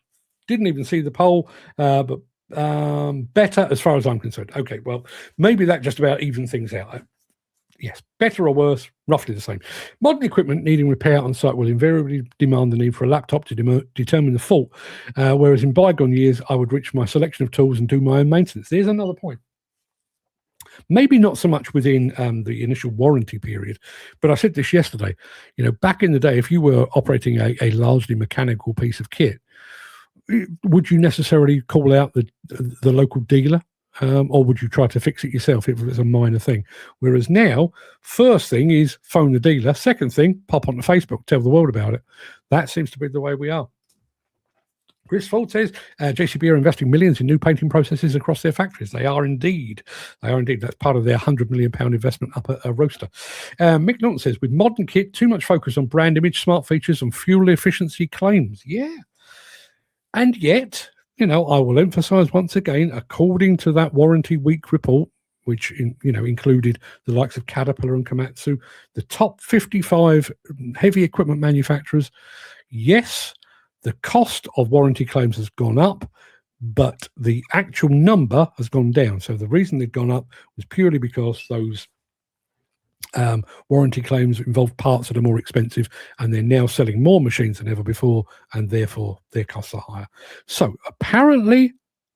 A: Didn't even see the poll, but better as far as I'm concerned. Okay, well, maybe that just about evens things out. Yes, better or worse, roughly the same. Modern equipment needing repair on site will invariably demand the need for a laptop to determine the fault, whereas in bygone years, I would reach my selection of tools and do my own maintenance. There's another point. Maybe not so much within the initial warranty period, but I said this yesterday. You know, back in the day, if you were operating a largely mechanical piece of kit, would you necessarily call out the local dealer? Or would you try to fix it yourself if it was a minor thing? Whereas now, first thing is phone the dealer. Second thing, pop onto Facebook, tell the world about it. That seems to be the way we are. Chris Ford says, JCB are investing millions in new painting processes across their factories. They are indeed. They are indeed. That's part of their £100 million investment up at a roaster. Mick Norton says, with modern kit, too much focus on brand image, smart features, and fuel efficiency claims. Yeah. And yet, you know, I will emphasize once again, according to that Warranty Week report, which included the likes of Caterpillar and Komatsu, the top 55 heavy equipment manufacturers, yes, the cost of warranty claims has gone up, but the actual number has gone down. So the reason they've gone up was purely because those warranty claims involve parts that are more expensive, and they're now selling more machines than ever before, and therefore their costs are higher. So apparently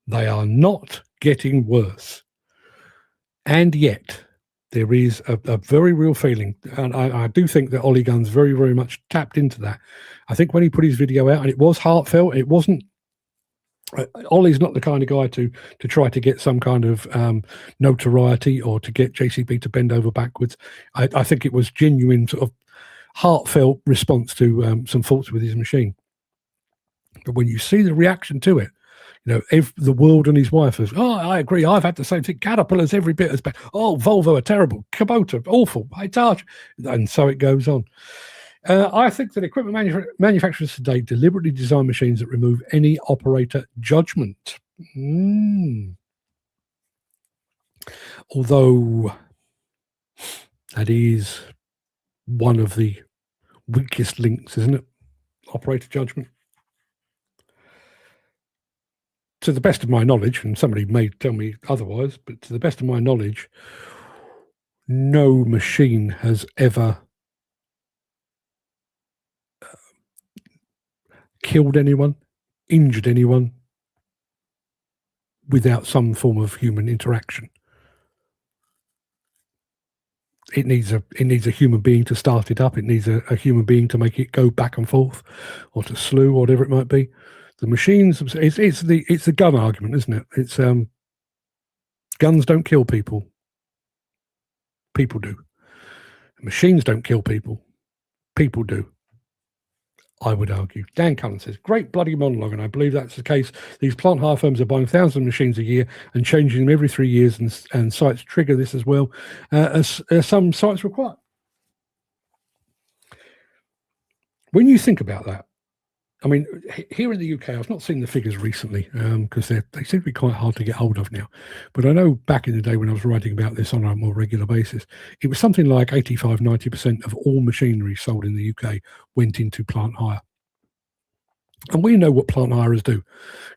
A: they are not getting worse. And yet there is a very real feeling, and I do think that Ollie Gunn's very, very much tapped into that. I think when he put his video out, and it was heartfelt, it wasn't Ollie's not the kind of guy to try to get some kind of notoriety or to get JCB to bend over backwards. I think it was genuine, sort of heartfelt response to some faults with his machine. But when you see the reaction to it, you know, the world and his wife is, oh, I agree, I've had the same thing. Caterpillar's every bit as bad. Oh, Volvo are terrible. Kubota, awful. Hitachi. And so it goes on. I think that equipment manufacturers today deliberately design machines that remove any operator judgment. Although that is one of the weakest links, isn't it? Operator judgment. To the best of my knowledge, and somebody may tell me otherwise, but to the best of my knowledge, no machine has ever killed anyone, injured anyone without some form of human interaction. it needs a human being to start it up. It needs a human being to make it go back and forth, or to slew, or whatever it might be. The machines, it's the gun argument, isn't it? It's guns don't kill people. People do. Machines don't kill people. People do. I would argue. Dan Cullen says, great bloody monologue, and I believe that's the case. These plant hire firms are buying thousands of machines a year and changing them every 3 years, and sites trigger this as well, as some sites require. When you think about that, I mean, here in the UK, I've not seen the figures recently because they seem to be quite hard to get hold of now. But I know back in the day when I was writing about this on a more regular basis, it was something like 85-90% of all machinery sold in the UK went into plant hire. And we know what plant hirers do.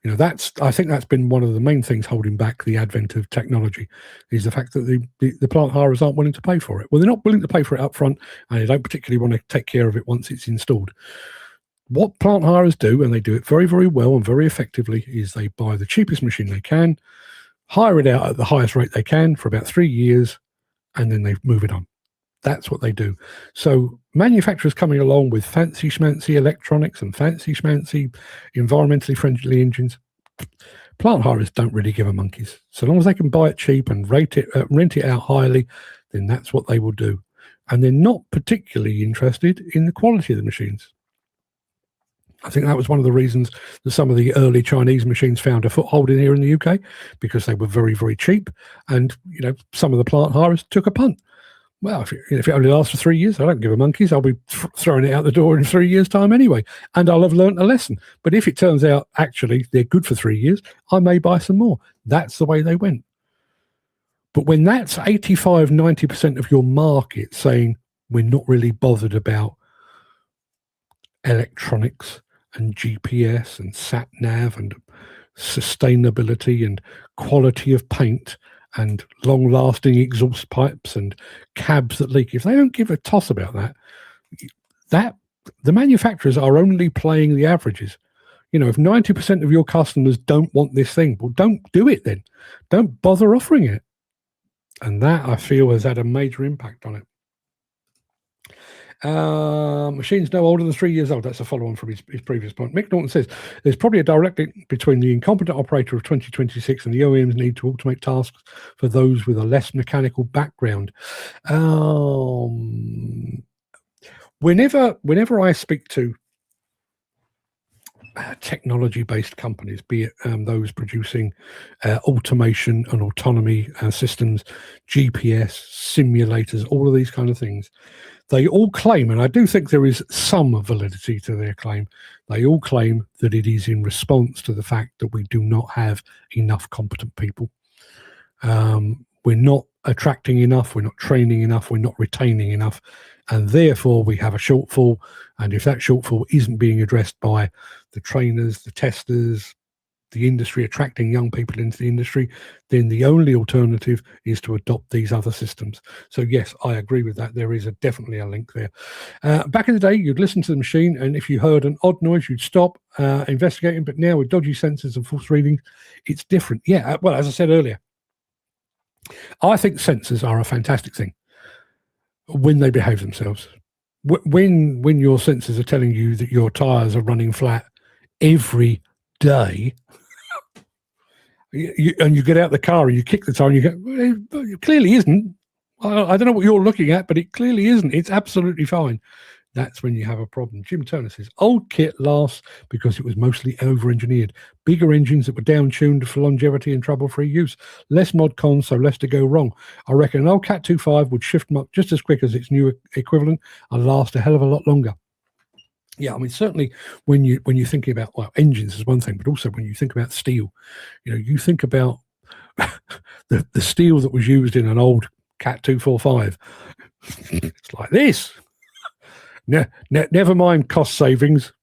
A: You know, I think that's been one of the main things holding back the advent of technology, is the fact that the plant hirers aren't willing to pay for it. Well, they're not willing to pay for it up front, and they don't particularly want to take care of it once it's installed. What plant hirers do, and they do it very, very well and very effectively, is they buy the cheapest machine they can, hire it out at the highest rate they can for about 3 years, and then they move it on. That's what they do. So manufacturers coming along with fancy schmancy electronics and fancy schmancy environmentally friendly engines, plant hirers don't really give a monkeys. So long as they can buy it cheap and rent it out highly, then that's what they will do. And they're not particularly interested in the quality of the machines. I think that was one of the reasons that some of the early Chinese machines found a foothold in here in the UK, because they were very, very cheap. And, you know, some of the plant hirers took a punt. Well, if it only lasts for 3 years, I don't give a monkeys. I'll be throwing it out the door in 3 years' time anyway. And I'll have learnt a lesson. But if it turns out, actually, they're good for 3 years, I may buy some more. That's the way they went. But when that's 85-90% of your market saying we're not really bothered about electronics and GPS and sat-nav and sustainability and quality of paint and long-lasting exhaust pipes and cabs that leak, if they don't give a toss about that the manufacturers are only playing the averages. You know, if 90% of your customers don't want this thing, well, don't do it then. Don't bother offering it. And that, I feel, has had a major impact on it. Machines no older than 3 years old. That's a follow-on from his previous point. Mick Norton says there's probably a direct link between the incompetent operator of 2026 and the OEM's need to automate tasks for those with a less mechanical background. Whenever I speak to technology-based companies, be it those producing automation and autonomy systems, GPS, simulators, all of these kind of things, they all claim, and I do think there is some validity to their claim, they all claim that it is in response to the fact that we do not have enough competent people. We're not attracting enough, we're not training enough, we're not retaining enough, and therefore we have a shortfall. And if that shortfall isn't being addressed by the trainers, the testers, the industry, attracting young people into the industry, then the only alternative is to adopt these other systems. So yes, I agree with that. There is definitely a link there. Back in the day, you'd listen to the machine, and if you heard an odd noise, you'd stop investigating. But now with dodgy sensors and false readings, it's different. Yeah, well, as I said earlier, I think sensors are a fantastic thing when they behave themselves. When your sensors are telling you that your tires are running flat every day, and you get out the car and you kick the tire and you go, well, it clearly isn't. I don't know what you're looking at, but it clearly isn't. It's absolutely fine. That's when you have a problem. Jim Turner says, old kit lasts because it was mostly over-engineered. Bigger engines that were down-tuned for longevity and trouble-free use. Less mod cons, so less to go wrong. I reckon an old Cat 2.5 would shift them up just as quick as its new equivalent and last a hell of a lot longer. Yeah, I mean, certainly when you're thinking about, well, engines is one thing, but also when you think about steel, you know, you think about the steel that was used in an old Cat 245. It's like this. Never mind cost savings.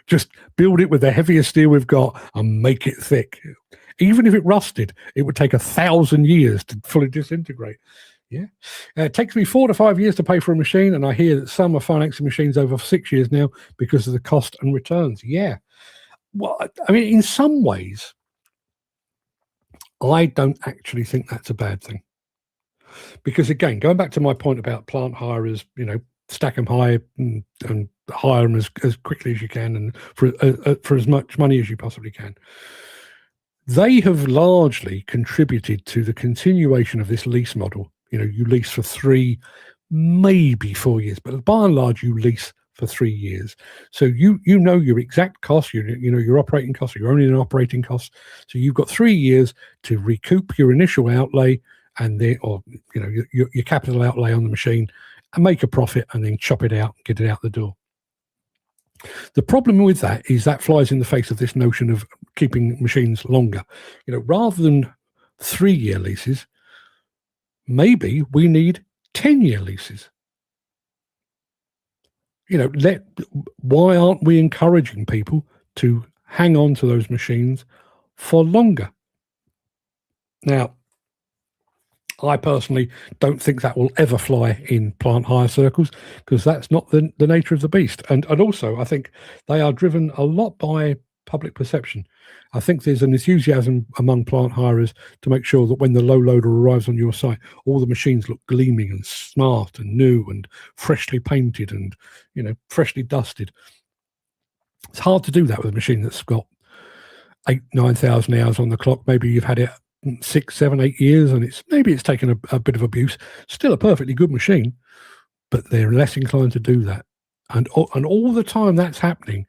A: Just build it with the heaviest steel we've got and make it thick. Even if it rusted, it would take 1,000 years to fully disintegrate. Yeah. It takes me 4 to 5 years to pay for a machine, and I hear that some are financing machines over 6 years now because of the cost and returns. Yeah. Well, I mean, in some ways, I don't actually think that's a bad thing. because again, going back to my point about plant hire is, stack them high and hire them as quickly as you can and for as much money as you possibly can. They have largely contributed to the continuation of this lease model. You lease for 3, maybe 4 years, but by and large, you lease for 3 years. So you know your exact costs, you know your operating costs, your own operating costs. So you've got 3 years to recoup your initial outlay and your capital outlay on the machine and make a profit and then chop it out and get it out the door. The problem with that is that flies in the face of this notion of keeping machines longer. Rather than 3-year leases, maybe we need 10-year leases. Why aren't we encouraging people to hang on to those machines for longer? Now, I personally don't think that will ever fly in plant hire circles because that's not the nature of the beast. And also, I think they are driven a lot by public perception. I think there's an enthusiasm among plant hirers to make sure that when the low loader arrives on your site, all the machines look gleaming and smart and new and freshly painted and, freshly dusted. It's hard to do that with a machine that's got 8,000-9,000 hours on the clock. Maybe you've had it 6, 7, 8 years and it's taken a bit of abuse. Still a perfectly good machine, but they're less inclined to do that. And all the time that's happening,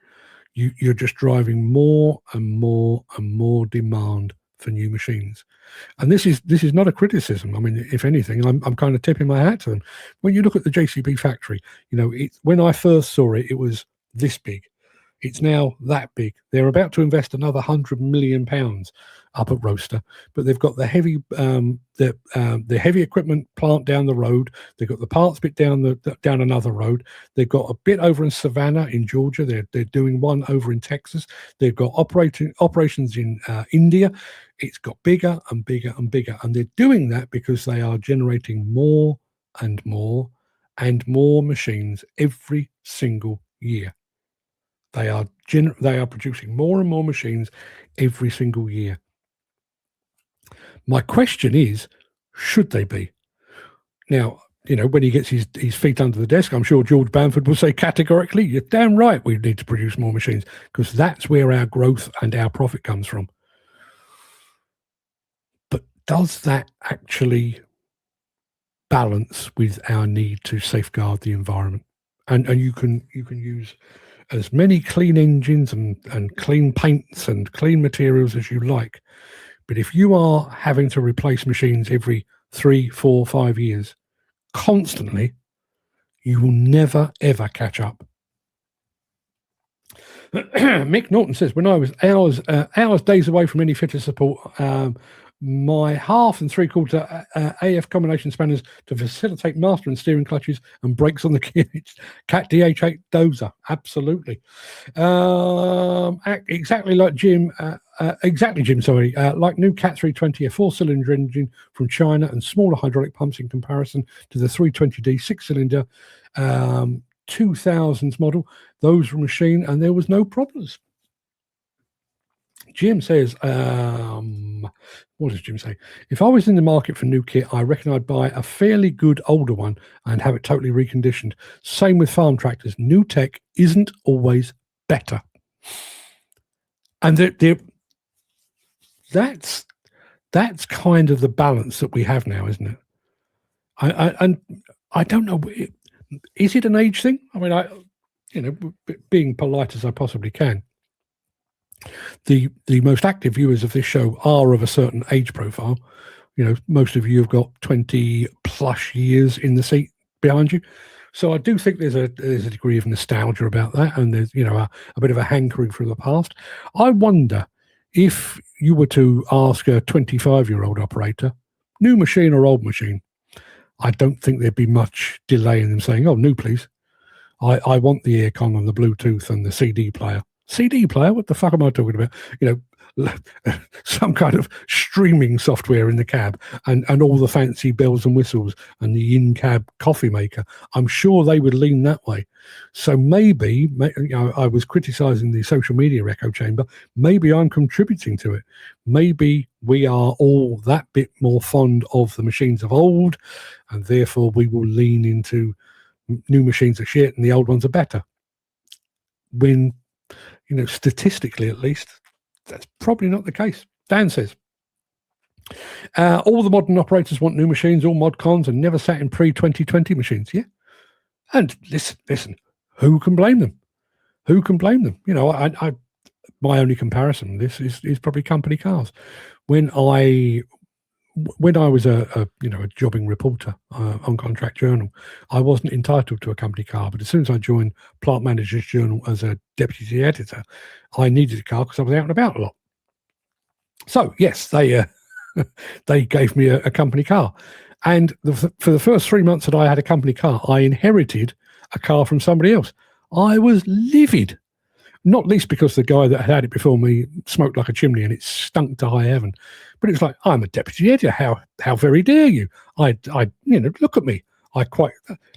A: you're just driving more and more and more demand for new machines. And this is not a criticism. I mean, if anything, I'm kind of tipping my hat to them. When you look at the JCB factory, when I first saw it, it was this big. It's now that big. They're about to invest another £100 million up at Roaster, but they've got the heavy heavy equipment plant down the road. They've got the parts bit down another road. They've got a bit over in Savannah in Georgia. They're doing one over in Texas. They've got operations in India. It's got bigger and bigger and bigger, and they're doing that because they are generating more and more and more machines every single year. They are producing more and more machines every single year. My question is, should they be? Now, when he gets his feet under the desk, I'm sure George Bamford will say categorically, you're damn right we need to produce more machines because that's where our growth and our profit comes from. But does that actually balance with our need to safeguard the environment? And you can use as many clean engines and clean paints and clean materials as you like. But if you are having to replace machines every 3, 4, 5 years constantly, you will never, ever catch up. Mick Norton says, when I was hours, days away from any fitter support, my 1/2 and 3/4 AF combination spanners to facilitate master and steering clutches and brakes on the gears. Cat DH8 dozer, absolutely. Exactly like Jim. Sorry. Like new Cat 320, a 4-cylinder engine from China and smaller hydraulic pumps in comparison to the 320D 6-cylinder 2000s model. Those were machine and there was no problems. Jim says, what does Jim say? If I was in the market for new kit, I reckon I'd buy a fairly good older one and have it totally reconditioned. Same with farm tractors. New tech isn't always better. And that's kind of the balance that we have now, isn't it? And I don't know, is it an age thing? I mean, being polite as I possibly can, the most active viewers of this show are of a certain age profile. Most of you have got 20 plus years in the seat behind you. So I do think there's a degree of nostalgia about that, and there's a bit of a hankering from the past. I wonder if you were to ask a 25-year-old operator, new machine or old machine, I don't think there'd be much delay in them saying, "Oh, new, please. I want the aircon and the Bluetooth and the CD player." CD player? What the fuck am I talking about? some kind of streaming software in the cab and all the fancy bells and whistles and the in-cab coffee maker. I'm sure they would lean that way. So maybe, I was criticizing the social media echo chamber. Maybe I'm contributing to it. Maybe we are all that bit more fond of the machines of old, and therefore we will lean into new machines are shit and the old ones are better. When, statistically at least, that's probably not the case. Dan says, all the modern operators want new machines, all mod cons, and never sat in pre-2020 machines. Yeah. And listen, who can blame them? Who can blame them? My only comparison with this is probably company cars. When I was a jobbing reporter on Contract Journal, I wasn't entitled to a company car. But as soon as I joined Plant Managers Journal as a deputy editor, I needed a car because I was out and about a lot. So yes, they gave me a company car, and for the first 3 months that I had a company car, I inherited a car from somebody else. I was livid. Not least because the guy that had it before me smoked like a chimney and it stunk to high heaven. But it was like, I'm a deputy editor. How very dare you? I look at me. I quite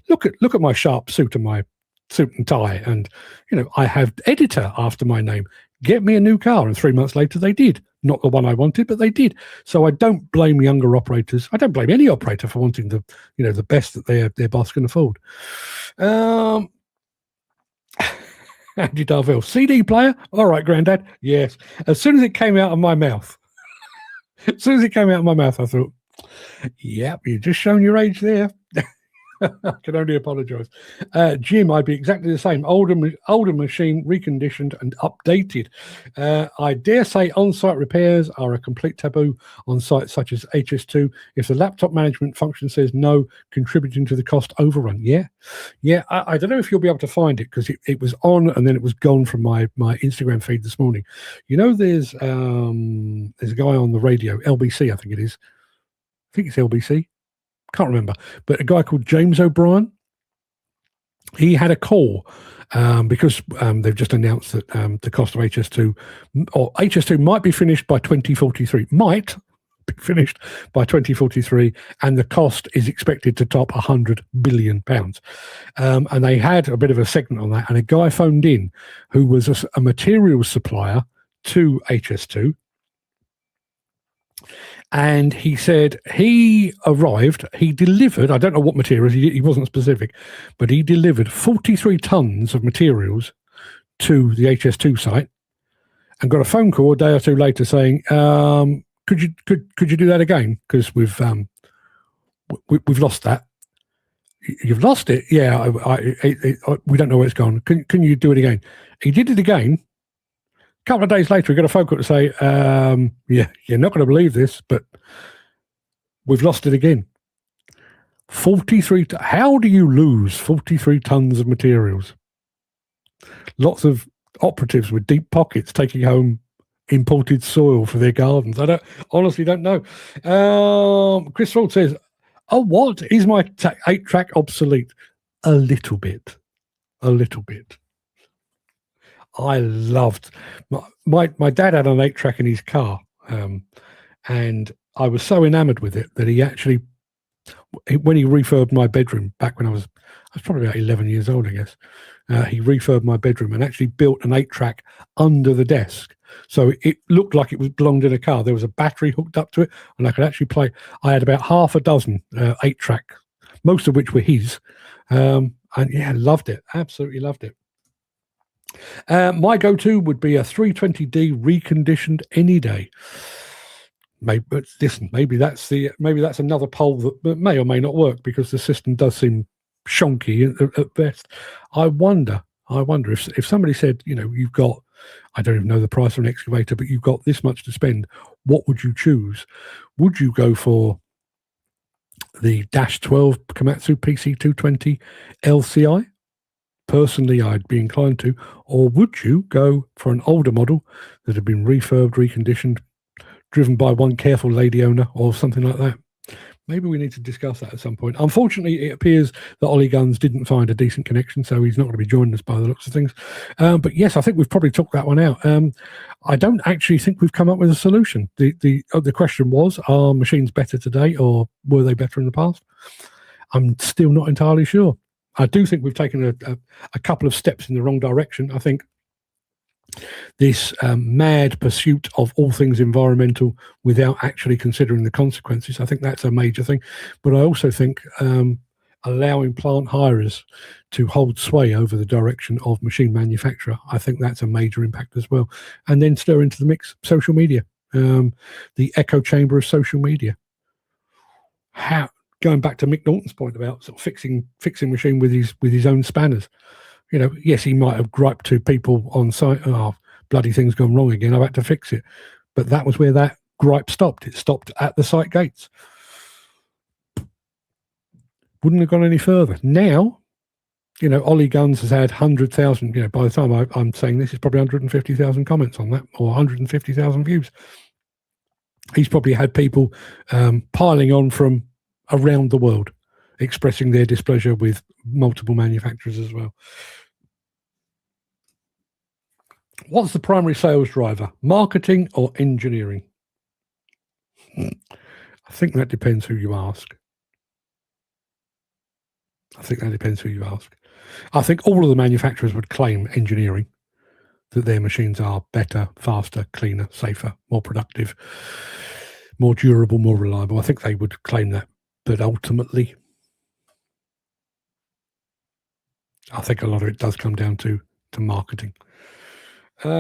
A: look at my sharp suit and my suit and tie, and I have editor after my name. Get me a new car, and 3 months later they did. Not the one I wanted, but they did. So I don't blame younger operators. I don't blame any operator for wanting the best that their boss can afford. Andy Darville, CD player? All right, Grandad. Yes. As soon as it came out of my mouth, I thought, yep, you've just shown your age there. I can only apologise. Jim, I'd be exactly the same. Older machine, reconditioned and updated. I dare say on-site repairs are a complete taboo on sites such as HS2. If the laptop management function says no, contributing to the cost overrun. Yeah. I don't know if you'll be able to find it because it was on and then it was gone from my Instagram feed this morning. There's a guy on the radio, LBC, I think it is. I think it's LBC. Can't remember, but a guy called James O'Brien, he had a call because they've just announced that the cost of HS2 might be finished by 2043, and the cost is expected to top £100 billion. And they had a bit of a segment on that, and a guy phoned in who was a materials supplier to HS2. And he said he arrived, he delivered, I don't know what materials, he wasn't specific, but he delivered 43 tons of materials to the HS2 site and got a phone call a day or two later saying, could you do that again? Because we've lost that. You've lost it? Yeah, we don't know where it's gone. Can you do it again? He did it again. A couple of days later, we got a phone call to say, yeah, you're not going to believe this, but we've lost it again. 43. How do you lose 43 tons of materials? Lots of operatives with deep pockets taking home imported soil for their gardens. I honestly don't know. Chris Ford says, oh, what? Is my 8-track obsolete? A little bit. I loved my dad had an 8-track in his car, and I was so enamored with it that he actually, when he refurbed my bedroom back when I was probably about 11 years old, I guess, he refurbed my bedroom and actually built an 8-track under the desk. So it looked like it belonged in a car. There was a battery hooked up to it, and I could actually play. I had about half a dozen 8-track, most of which were his, and yeah, loved it. Absolutely loved it. My go-to would be a 320D reconditioned any day. Maybe that's another poll that may or may not work because the system does seem shonky at best. I wonder if somebody said, you've got, I don't even know the price of an excavator, but you've got this much to spend, what would you choose? Would you go for the -12 Komatsu PC220 LCI? Personally, I'd be inclined to. Or would you go for an older model that had been refurbed, reconditioned, driven by one careful lady owner or something like that? Maybe we need to discuss that at some point. Unfortunately, it appears that Ollie Guns didn't find a decent connection, so he's not going to be joining us by the looks of things. But yes, I think we've probably took that one out. I don't actually think we've come up with a solution. The question was, are machines better today, or were they better in the past? I'm still not entirely sure. I do think we've taken a couple of steps in the wrong direction. I think this mad pursuit of all things environmental without actually considering the consequences, I think that's a major thing. But I also think allowing plant hirers to hold sway over the direction of machine manufacturer, I think that's a major impact as well. And then stir into the mix social media, the echo chamber of social media. Going back to Mick Norton's point about sort of fixing machine with his own spanners. Yes, he might have griped to people on site, oh, bloody thing's gone wrong again, I've had to fix it. But that was where that gripe stopped. It stopped at the site gates. Wouldn't have gone any further. Now, Ollie Guns has had 100,000, by the time I'm saying this, it's probably 150,000 comments on that, or 150,000 views. He's probably had people piling on from around the world, expressing their displeasure with multiple manufacturers as well. What's the primary sales driver, marketing or engineering? I think that depends who you ask. I think all of the manufacturers would claim engineering, that their machines are better, faster, cleaner, safer, more productive, more durable, more reliable. I think they would claim that. But ultimately, I think a lot of it does come down to marketing. You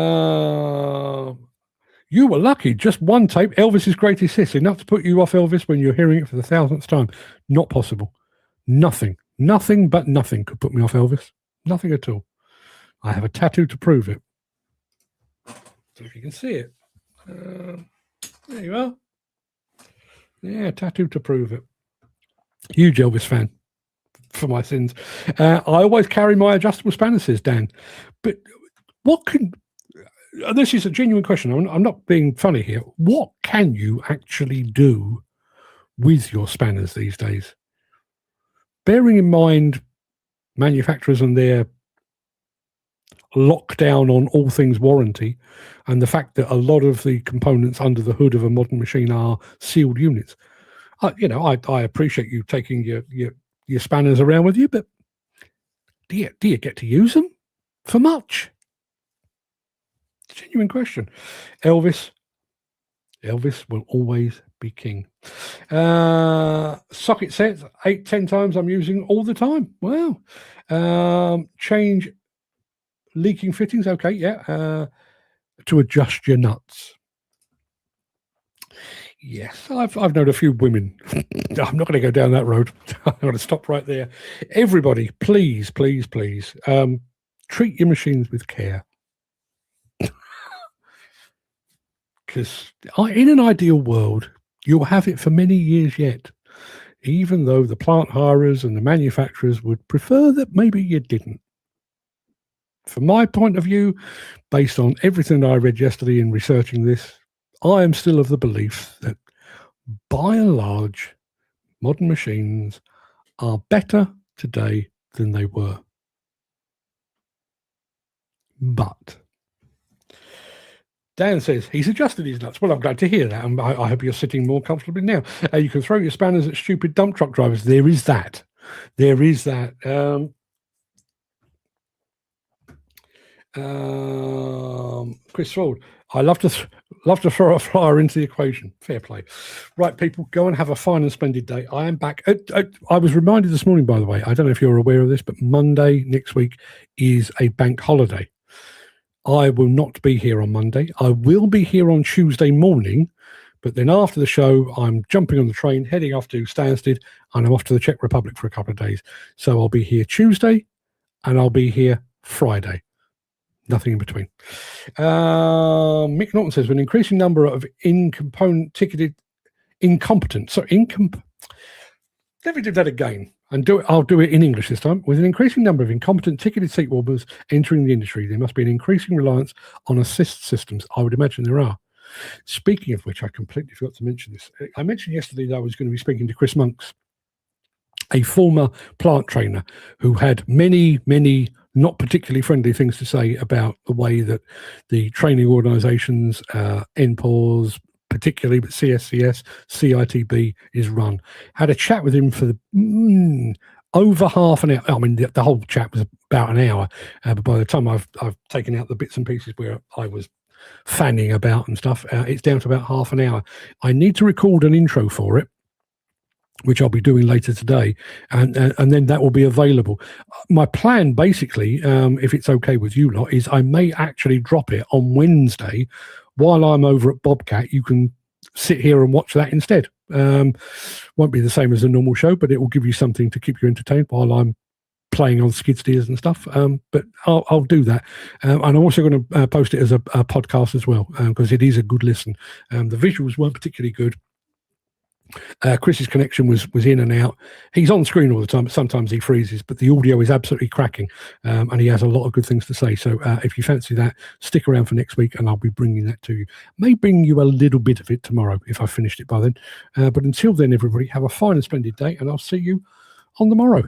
A: were lucky. Just one tape, Elvis's Greatest Hits, enough to put you off Elvis when you're hearing it for the 1,000th time. Not possible. Nothing but nothing could put me off Elvis. Nothing at all. I have a tattoo to prove it. So if you can see it. There you are. Yeah, tattoo to prove it. Huge Elvis fan for my sins. I always carry my adjustable spanner, says Dan. But this is a genuine question. I'm not being funny here. What can you actually do with your spanners these days? Bearing in mind manufacturers and their lockdown on all things warranty, and the fact that a lot of the components under the hood of a modern machine are sealed units. I appreciate you taking your spanners around with you, but do you get to use them for much? Genuine question. Elvis will always be king. Socket sets 8-10 times I'm using all the time. Wow. Change leaking fittings. Okay, yeah. To adjust your nuts. Yes, I've known a few women. I'm not going to go down that road. I'm going to stop right there. Everybody, please, please, please, treat your machines with care. Because in an ideal world, you'll have it for many years yet, even though the plant hirers and the manufacturers would prefer that maybe you didn't. From my point of view, based on everything I read yesterday in researching this, I am still of the belief that, by and large, modern machines are better today than they were. But Dan says he's adjusted his nuts. Well, I'm glad to hear that. And I hope you're sitting more comfortably now. You can throw your spanners at stupid dump truck drivers. There is that. Chris Ford, I love to throw a flyer into the equation. Fair play. Right, people, go and have a fine and splendid day. I am back. I was reminded this morning, by the way, I don't know if you're aware of this, but Monday next week is a bank holiday. I will not be here on Monday. I will be here on Tuesday morning, but then after the show, I'm jumping on the train, heading off to Stansted, and I'm off to the Czech Republic for a couple of days. So I'll be here Tuesday, and I'll be here Friday. Nothing in between. Mick Norton says, with an increasing number of let me do that again and I'll do it in English this time. With an increasing number of incompetent ticketed seat warmers entering the industry, there must be an increasing reliance on assist systems. I would imagine there are. Speaking of which, I completely forgot to mention this. I mentioned yesterday that I was going to be speaking to Chris Monks, a former plant trainer who had many not particularly friendly things to say about the way that the training organisations, NPAWS particularly, but CSCS, CITB is run. Had a chat with him for over half an hour. I mean, the whole chat was about an hour, but by the time I've taken out the bits and pieces where I was fanning about and stuff, it's down to about half an hour. I need to record an intro for it, which I'll be doing later today, and then that will be available. My plan, basically, if it's okay with you lot, is I may actually drop it on Wednesday while I'm over at Bobcat. You can sit here and watch that instead. Won't be the same as a normal show, but it will give you something to keep you entertained while I'm playing on skid steers and stuff. But I'll do that. And I'm also going to post it as a podcast as well, because it is a good listen. The visuals weren't particularly good. Chris's connection was in and out. He's on screen all the time, but sometimes he freezes, but the audio is absolutely cracking, and he has a lot of good things to say. So if you fancy that, stick around for next week and I'll be bringing that to you. May bring you a little bit of it tomorrow if I've finished it by then. But until then, everybody, have a fine and splendid day, and I'll see you on the morrow.